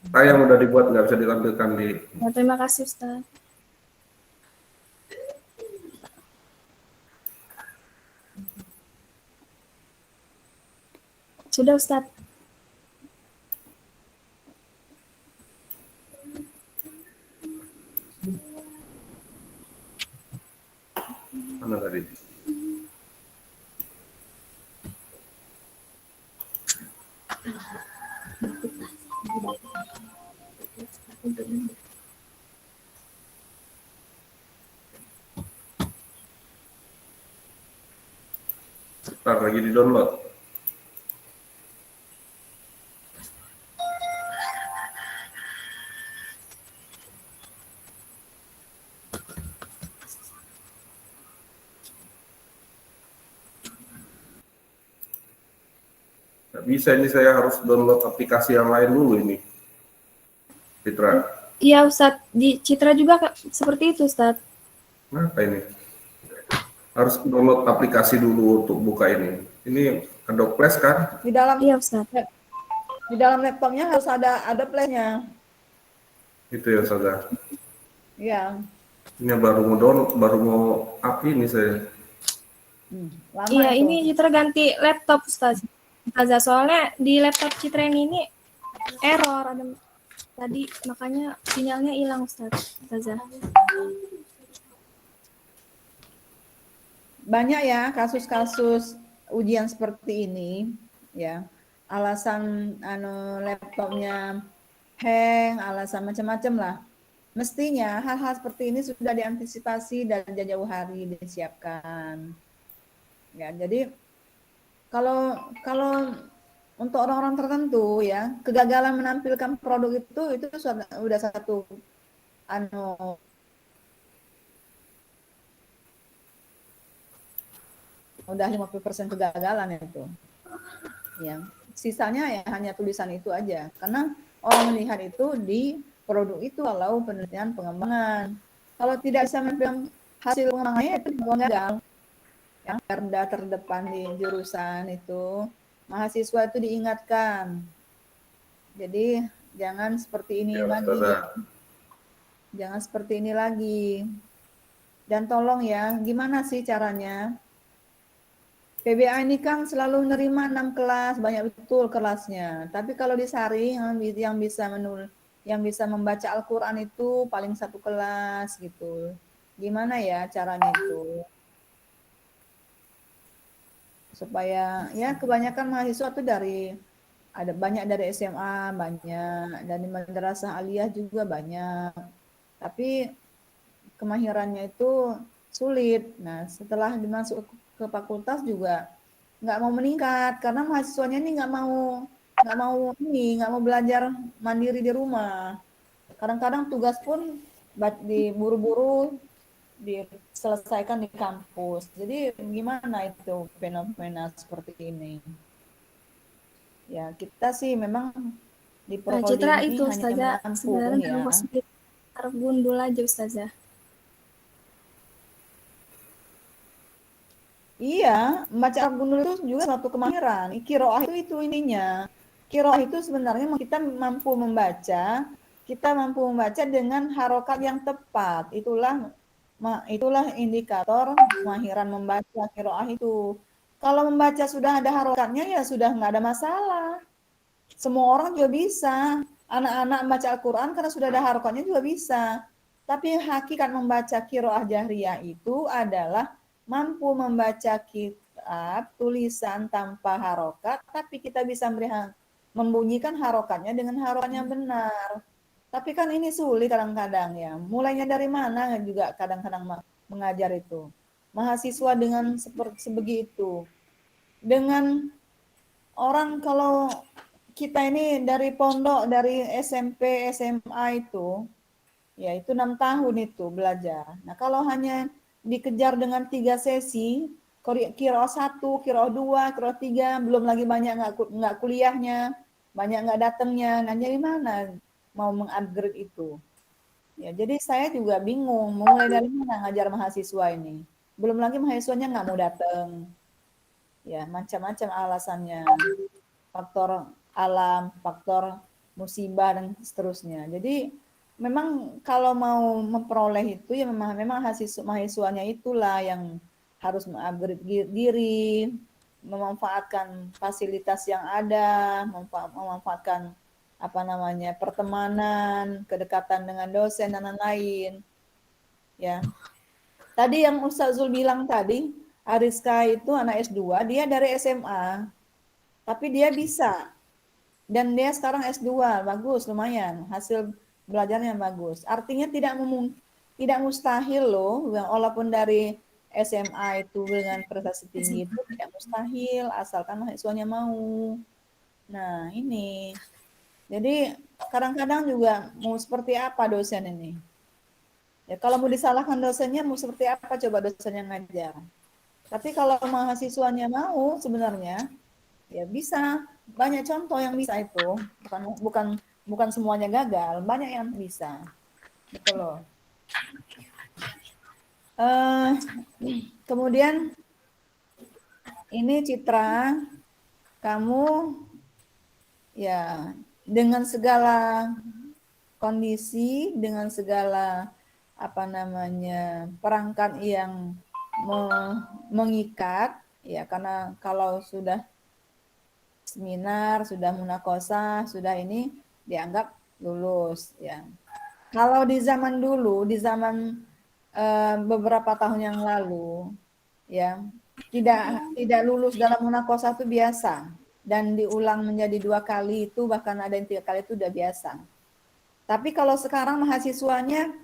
Speaker 6: Yang udah dibuat nggak bisa ditampilkan di.
Speaker 5: Ya, terima kasih Ustaz. Sudah Ustaz.
Speaker 6: Mana tadi? Bentar lagi di download. Nggak bisa, ini saya harus download aplikasi yang lain dulu ini. Citra.
Speaker 5: Iya Ustaz, di Citra juga seperti itu Ustaz.
Speaker 6: Kenapa ini? Harus download aplikasi dulu untuk buka ini. Ini Adobe Flash kan?
Speaker 1: Di dalam
Speaker 5: Iya Ustaz.
Speaker 1: Di dalam laptopnya harus ada play-nya.
Speaker 6: Itu ya saudara.
Speaker 1: Iya.
Speaker 6: Ini baru mau up ini saya.
Speaker 1: Lama
Speaker 5: Iya,
Speaker 1: itu.
Speaker 5: ini Citra ganti laptop Ustaz. Ustazah, soalnya di laptop Citra yang ini error ada tadi, makanya sinyalnya hilang Ustazah.
Speaker 1: Banyak ya kasus-kasus ujian seperti ini, ya. Alasan laptopnya hang, alasan macam-macam lah. Mestinya hal-hal seperti ini sudah diantisipasi dan jauh hari disiapkan. Ya, jadi kalau kalau untuk orang-orang tertentu ya, kegagalan menampilkan produk itu sudah satu udah 50% kegagalan itu. Ya. Sisanya ya hanya tulisan itu aja. Karena orang melihat itu di produk itu kalau penelitian pengembangan. Kalau tidak bisa menampilkan hasil pengembangannya itu gagal. Ya, garda terdepan di jurusan itu mahasiswa itu diingatkan. Jadi jangan seperti ini lagi. Jangan seperti ini lagi. Dan tolong ya, gimana sih caranya? PBA ini kan selalu menerima 6 kelas, banyak betul kelasnya. Tapi kalau disaring yang bisa membaca Al-Qur'an itu paling satu kelas gitu. Gimana ya caranya itu? Supaya ya kebanyakan mahasiswa tuh ada banyak dari SMA, banyak dari madrasah aliyah juga banyak. Tapi kemahirannya itu sulit. Nah, setelah dimasuk ke fakultas juga nggak mau meningkat karena mahasiswanya ini nggak mau belajar mandiri di rumah. Kadang-kadang tugas pun diburu-buru diselesaikan di kampus. Jadi gimana itu fenomena seperti ini? Ya, kita sih memang di prodi
Speaker 5: Citra
Speaker 1: ini
Speaker 5: itu
Speaker 1: hanya
Speaker 5: Ustazah,
Speaker 1: menampung
Speaker 5: sebenarnya
Speaker 1: ya.
Speaker 5: dalam posisi tergundul aja Ustazah.
Speaker 1: Iya, membaca Al-Qur'an itu juga suatu kemahiran. Qiraah itu ininya. Qiraah itu sebenarnya kita mampu membaca dengan harokat yang tepat. Itulah indikator kemahiran membaca qiraah itu. Kalau membaca sudah ada harokatnya ya sudah nggak ada masalah. Semua orang juga bisa. Anak-anak membaca Al-Quran karena sudah ada harokatnya juga bisa. Tapi hakikat membaca qiraah jahriyah itu adalah mampu membaca kitab tulisan tanpa harokat, tapi kita bisa membunyikan harokatnya dengan harokat yang benar. Tapi kan ini sulit kadang-kadang ya. Mulainya dari mana juga kadang-kadang mengajar itu. Mahasiswa dengan seperti sebegitu. Dengan orang kalau kita ini dari pondok, dari SMP, SMA itu, ya itu 6 tahun itu belajar. Nah kalau hanya dikejar dengan 3 sesi, kira 1, kira 2, kira 3, belum lagi banyak nggak kuliahnya, banyak nggak datangnya, nah jadi mana mau mengupgrade itu? Ya, jadi saya juga bingung, mau mulai dari mana ngajar mahasiswa ini. Belum lagi mahasiswanya nggak mau datang. Ya, macam-macam alasannya. Faktor alam, faktor musibah dan seterusnya. Jadi memang kalau mau memperoleh itu ya memang mahasiswanya itulah yang harus mengupgrade diri, memanfaatkan fasilitas yang ada, memanfaatkan apa namanya pertemanan, kedekatan dengan dosen dan lain-lain. Ya. Tadi yang Ustaz Zul bilang tadi, Ariska itu anak S2, dia dari SMA, tapi dia bisa. Dan dia sekarang S2, bagus, lumayan. Hasil belajarnya bagus. Artinya tidak mustahil loh, walaupun dari SMA itu dengan prestasi tinggi itu tidak mustahil, asalkan mahasiswanya mau. Nah, ini. Jadi kadang-kadang juga mau seperti apa dosen ini? Ya kalau mau disalahkan dosennya mau seperti apa coba dosen yang ngajar. Tapi kalau mahasiswanya mau sebenarnya ya bisa. Banyak contoh yang bisa itu. Bukan semuanya gagal, banyak yang bisa. Gitu loh. Kemudian ini Citra, kamu ya dengan segala kondisi, dengan segala apa namanya perangkat yang mengikat ya karena kalau sudah seminar, sudah munakosah, sudah ini dianggap lulus ya. Kalau di zaman dulu, di zaman beberapa tahun yang lalu, ya tidak lulus dalam munakosah itu biasa, dan diulang menjadi 2 kali itu, bahkan ada yang 3 kali itu udah biasa. Tapi kalau sekarang mahasiswanya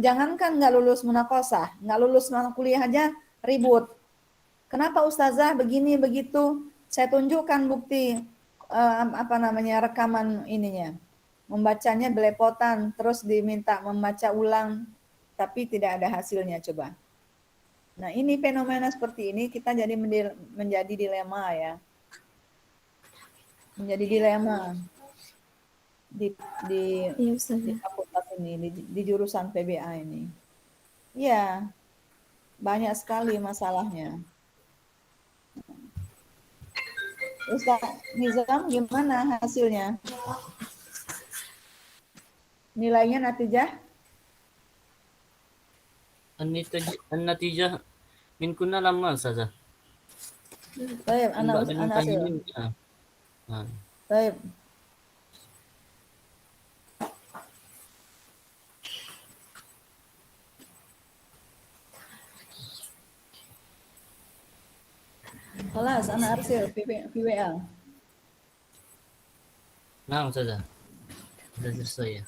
Speaker 1: jangankan nggak lulus munakosah, nggak lulus kuliah aja ribut. Kenapa ustazah begini begitu? Saya tunjukkan bukti rekaman ininya. Membacanya belepotan, terus diminta membaca ulang, tapi tidak ada hasilnya coba. Nah, ini fenomena seperti ini kita jadi menjadi dilema ya. Menjadi dilema di
Speaker 5: Iya, Ustazah.
Speaker 1: fakultas ini, di jurusan PBA ini. Ya, banyak sekali masalahnya. Ustaz Nizam gimana hasilnya? Nilainya natijah?
Speaker 2: النتيجة من كنا لما أستاذة
Speaker 1: Baik,
Speaker 2: من بعد
Speaker 1: anak hasil.
Speaker 2: المتهمين
Speaker 1: Baik. Kelas anak arsil PWA.
Speaker 2: نعم أستاذة sudah selesai ya.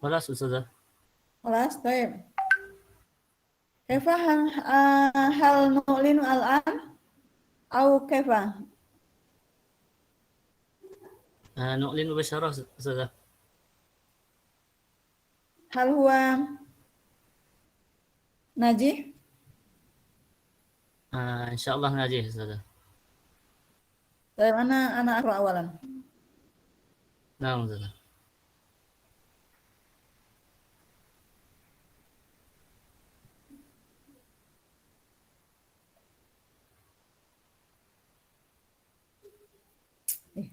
Speaker 2: خلاص أستاذة.
Speaker 1: Kelas, baik. Kaifa hal nu'linu al-an? Au kaifa?
Speaker 2: نعلن مباشرة أستاذة.
Speaker 1: Hal huwa najih?
Speaker 2: إن شاء الله ناجح أستاذة.
Speaker 1: Baik, anak akra awalan.
Speaker 2: نعم أستاذة.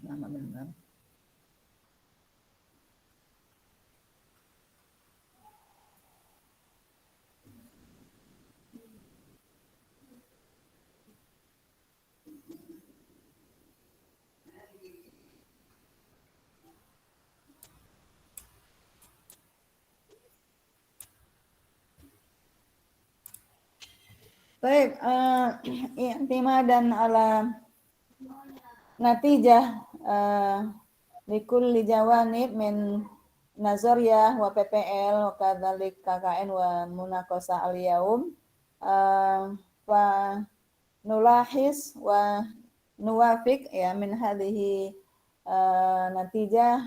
Speaker 1: Lama benar. Baik, i'timadan ala natijah likulli jawanib min nazariyah wa PPL wa kadzalik KKN wa munaqasah al-yaum wa nulahis wa nuwafiq ya min hadhihi natijah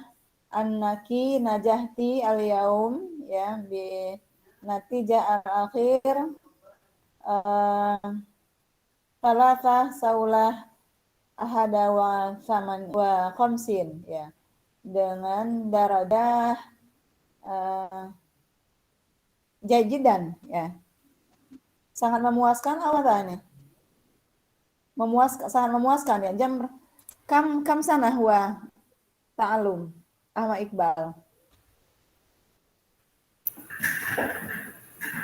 Speaker 1: annaki najahti al-yaum ya bi natijah al-akhir Salasa saulah ahada wa saman wa khamsin ya dengan darajah jajidan ya sangat memuaskan awalannya sangat memuaskan ya kam sanah wa ta'alum Ahmad Iqbal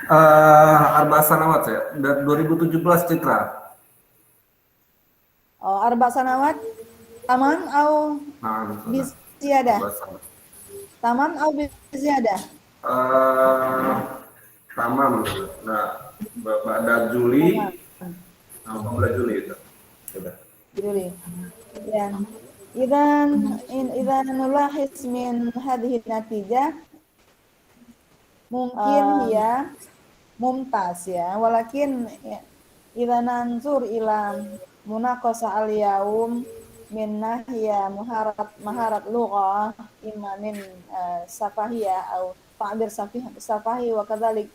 Speaker 6: 4 sanawat ya, dan 2017 Citra.
Speaker 1: Oh, 4 sanawat taman au
Speaker 6: Nah,
Speaker 1: biziyadah. Taman au biziyadah.
Speaker 6: Taman. Nah, pada Juli, bulan Juli itu. Sudah.
Speaker 1: Juli. Ya. Idan nulahis min hadhihi natijah mungkin ya mumtaz ya walakin idza nanzur ila munaqasa al-yaum min nahya maharat lughah imma min safahiyah atau ta'bir safahi wa kadzalik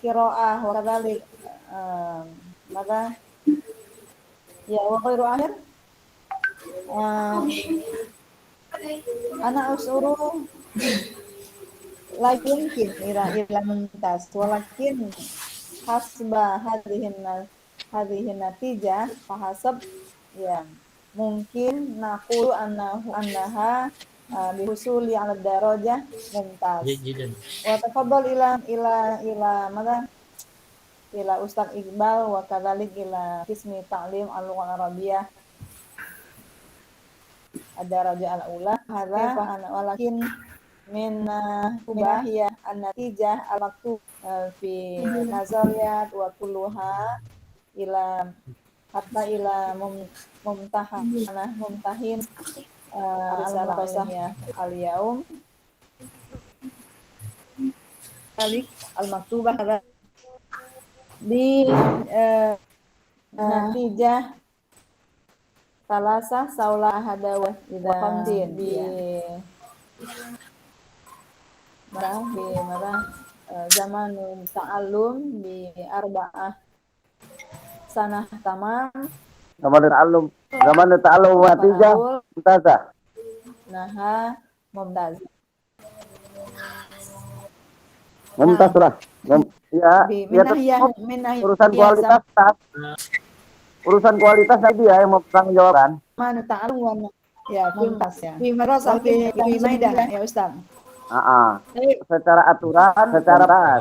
Speaker 1: qiraah wa kadzalik maka ya wa ghairu akhir ana usuru la yumkin ila mumtaz walakin hasba hadhihi natijah fahasab ya mungkin naqulu annaha bihusuli ala darajah mumtaz wa tafaddal ila madha ila Ustaz Iqbal wa kadzalik ila qismi ta'lim al-lughah al-arabiyyah ad-darajah al-ula hadza walakin min bahiyah an-natijah al-maktub fi nazariyat wa kulluha ila hatta ila mumtahin al-qasah al-yaum kalik al-maktubah di natijah salasa saula hada wa khamsin di zaman ta'allum di arba'ah sanah tamam
Speaker 3: zaman ta'allum natijah mumtazah
Speaker 1: naha mumtaz
Speaker 3: lah ya urusan kualitas nanti dia yang mau bertanggung jawabkan
Speaker 1: mana ta'allum ya mumtaz ya fi madrasah fi maidah ya Ustaz.
Speaker 3: Secara aturan, secara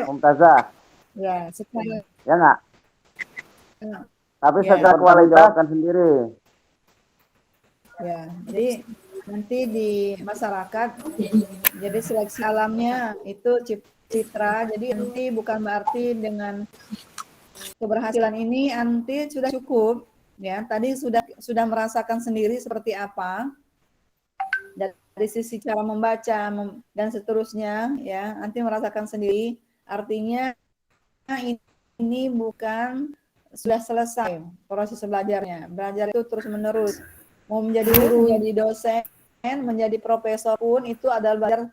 Speaker 3: mumtazah.
Speaker 1: Ya, secara
Speaker 3: ya enggak? Tapi
Speaker 1: ya,
Speaker 3: secara kualitas kan sendiri.
Speaker 1: Ya, jadi nanti di masyarakat jadi seleksi alamnya itu citra. Jadi nanti bukan berarti dengan keberhasilan ini nanti sudah cukup ya. Tadi sudah merasakan sendiri seperti apa. Dari sisi cara membaca dan seterusnya ya nanti merasakan sendiri artinya ini bukan sudah selesai proses belajarnya. Belajar itu terus menerus mau menjadi guru, menjadi dosen, menjadi profesor pun itu adalah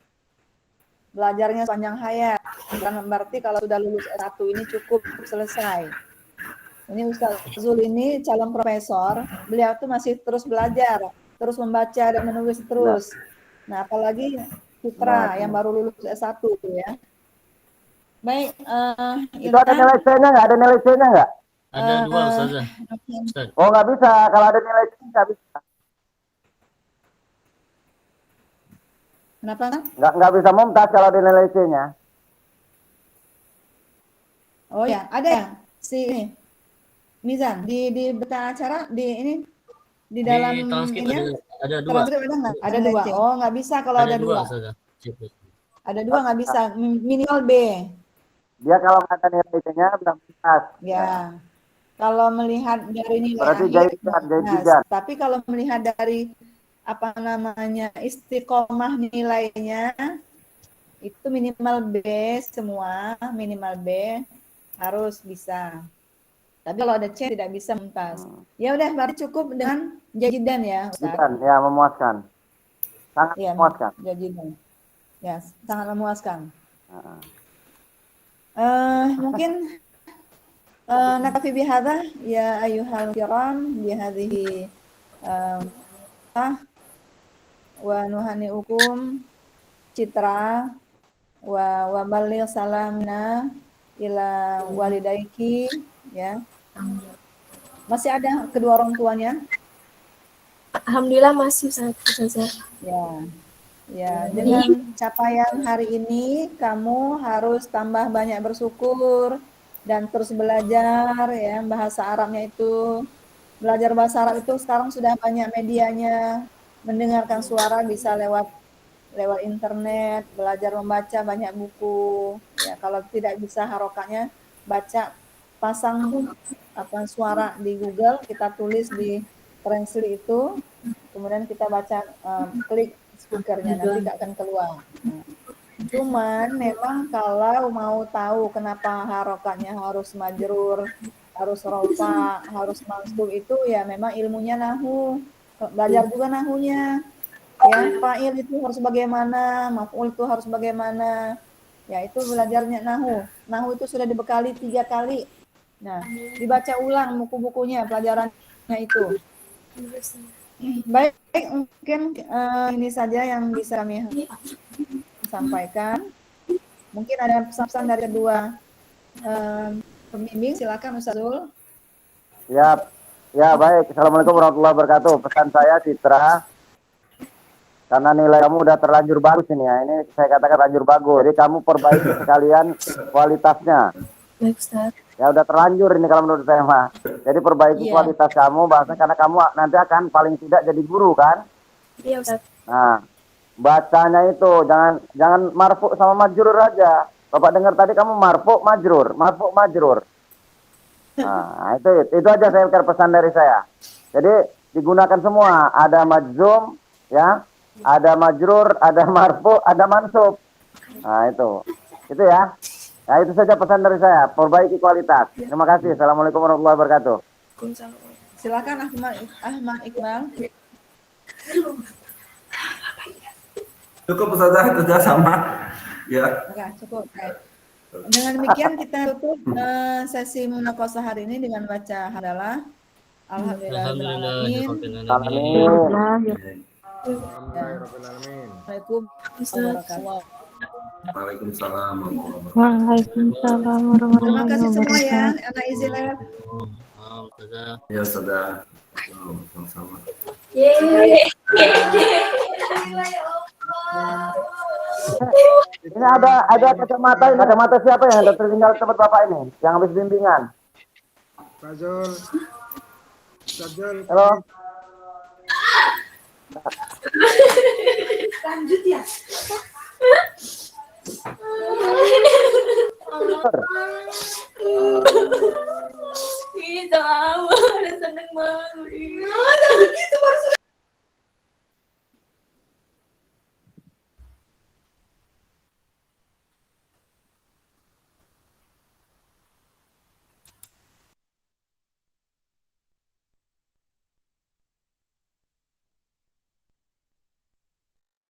Speaker 1: belajarnya sepanjang hayat. Bukan berarti kalau sudah lulus S1 ini cukup selesai. Ini Ustaz Zul ini calon profesor, beliau tuh masih terus belajar, terus membaca dan menulis terus. Nah, apalagi Citra yang baru lulus S1 ya. Baik,
Speaker 3: itu ada nilai C-nya nggak? Ada nilai C-nya nggak?
Speaker 2: Ada 2 Ustazah.
Speaker 3: Oh, nggak bisa. Kalau ada nilai C nggak bisa.
Speaker 1: Kenapa?
Speaker 3: Nggak bisa mumtaz kalau ada nilai C-nya.
Speaker 1: Oh ya, ada ya. Si ini. Mizan di berita acara di dalam
Speaker 2: ini ada 2.
Speaker 1: Ada 2. Oh, nggak bisa kalau ada 2.
Speaker 2: Ustazah.
Speaker 1: Ada 2 nggak bisa, minimal B.
Speaker 3: Dia kalau ada nilainya bilang minus.
Speaker 1: Ya. Kalau melihat dari nilai
Speaker 3: Berarti
Speaker 1: akhir,
Speaker 3: jahit
Speaker 1: minus.
Speaker 3: jidat.
Speaker 1: Tapi kalau melihat dari apa namanya istiqomah nilainya itu minimal B semua, minimal B harus bisa. Tapi kalau ada C tidak bisa mumtaz. Ya udah berarti cukup dengan jajidan ya, Ustaz.
Speaker 3: Jidan, ya memuaskan. Sangat
Speaker 1: Ya,
Speaker 3: memuaskan.
Speaker 1: jajidan. Ya, sangat memuaskan.
Speaker 3: Heeh.
Speaker 1: Mungkin nakfi bihadza ya ayyuhal kiram bihadhihi wa nuhaniukum Citra wa balligh salamna ila walidaiki ya. Masih ada kedua orang tuanya?
Speaker 5: Alhamdulillah masih Ustazah.
Speaker 1: Ya. Ya, dengan capaian hari ini kamu harus tambah banyak bersyukur dan terus belajar ya bahasa Arabnya itu. Belajar bahasa Arab itu sekarang sudah banyak medianya. Mendengarkan suara bisa lewat internet, belajar membaca banyak buku. Ya, kalau tidak bisa harokatnya baca pasang apa suara di Google, kita tulis di Translate itu, kemudian kita baca klik speakernya nanti akan keluar. Nah, cuman memang kalau mau tahu kenapa harokatnya harus majrur, harus rofa, harus mansub itu ya memang ilmunya nahu. Belajar juga nahunya. Ya, fa'il itu harus bagaimana, maf'ul itu harus bagaimana. Ya, itu belajarnya nahu. Nahu itu sudah dibekali 3 kali. Nah, dibaca ulang buku-bukunya, pelajarannya itu. Baik, mungkin ini saja yang bisa kami sampaikan. Mungkin ada pesan-pesan dari kedua pembimbing, silakan Ustazul.
Speaker 3: Ya, ya baik. Assalamualaikum warahmatullahi wabarakatuh. Pesan saya Citra, karena nilai kamu udah terlanjur bagus ini ya. Ini saya katakan terlanjur bagus. Jadi kamu perbaiki sekalian kualitasnya.
Speaker 5: Baik, Ustaz.
Speaker 3: Ya udah terlanjur ini kalau menurut saya mah. Jadi perbaiki kualitas kamu, bahasa karena kamu nanti akan paling tidak jadi guru kan.
Speaker 5: Iya, Ustaz.
Speaker 3: Nah, bacanya itu jangan marfu sama majrur aja. Bapak dengar tadi kamu marfu majrur. Nah, itu aja saya pesan dari saya. Jadi digunakan semua, ada majzum ya, ada majrur, ada marfu, ada mansub. Nah, itu ya. Nah, itu saja pesan dari saya, perbaiki kualitas. Terima kasih. Assalamualaikum warahmatullahi wabarakatuh.
Speaker 1: Silakan Ahmad Iqbal.
Speaker 6: Cukup Ustazah, itu sudah sama. Ya.
Speaker 1: Oke, cukup. Dengan demikian kita tutup sesi munaqashah hari ini dengan baca hamdalah. Alhamdulillahirabbil alamin. Assalamualaikum warahmatullahi
Speaker 6: Waalaikumsalam.
Speaker 8: Waalaikumsalam warahmatullahi
Speaker 1: Terima kasih semua ya,
Speaker 8: wabarakatuh.
Speaker 1: anak izilah.
Speaker 6: Ya sudah. Sama-sama.
Speaker 3: Ini ada kacamata siapa yang tertinggal tempat Bapak ini? Yang habis bimbingan.
Speaker 4: Fazul.
Speaker 3: Halo.
Speaker 9: Lanjut ya.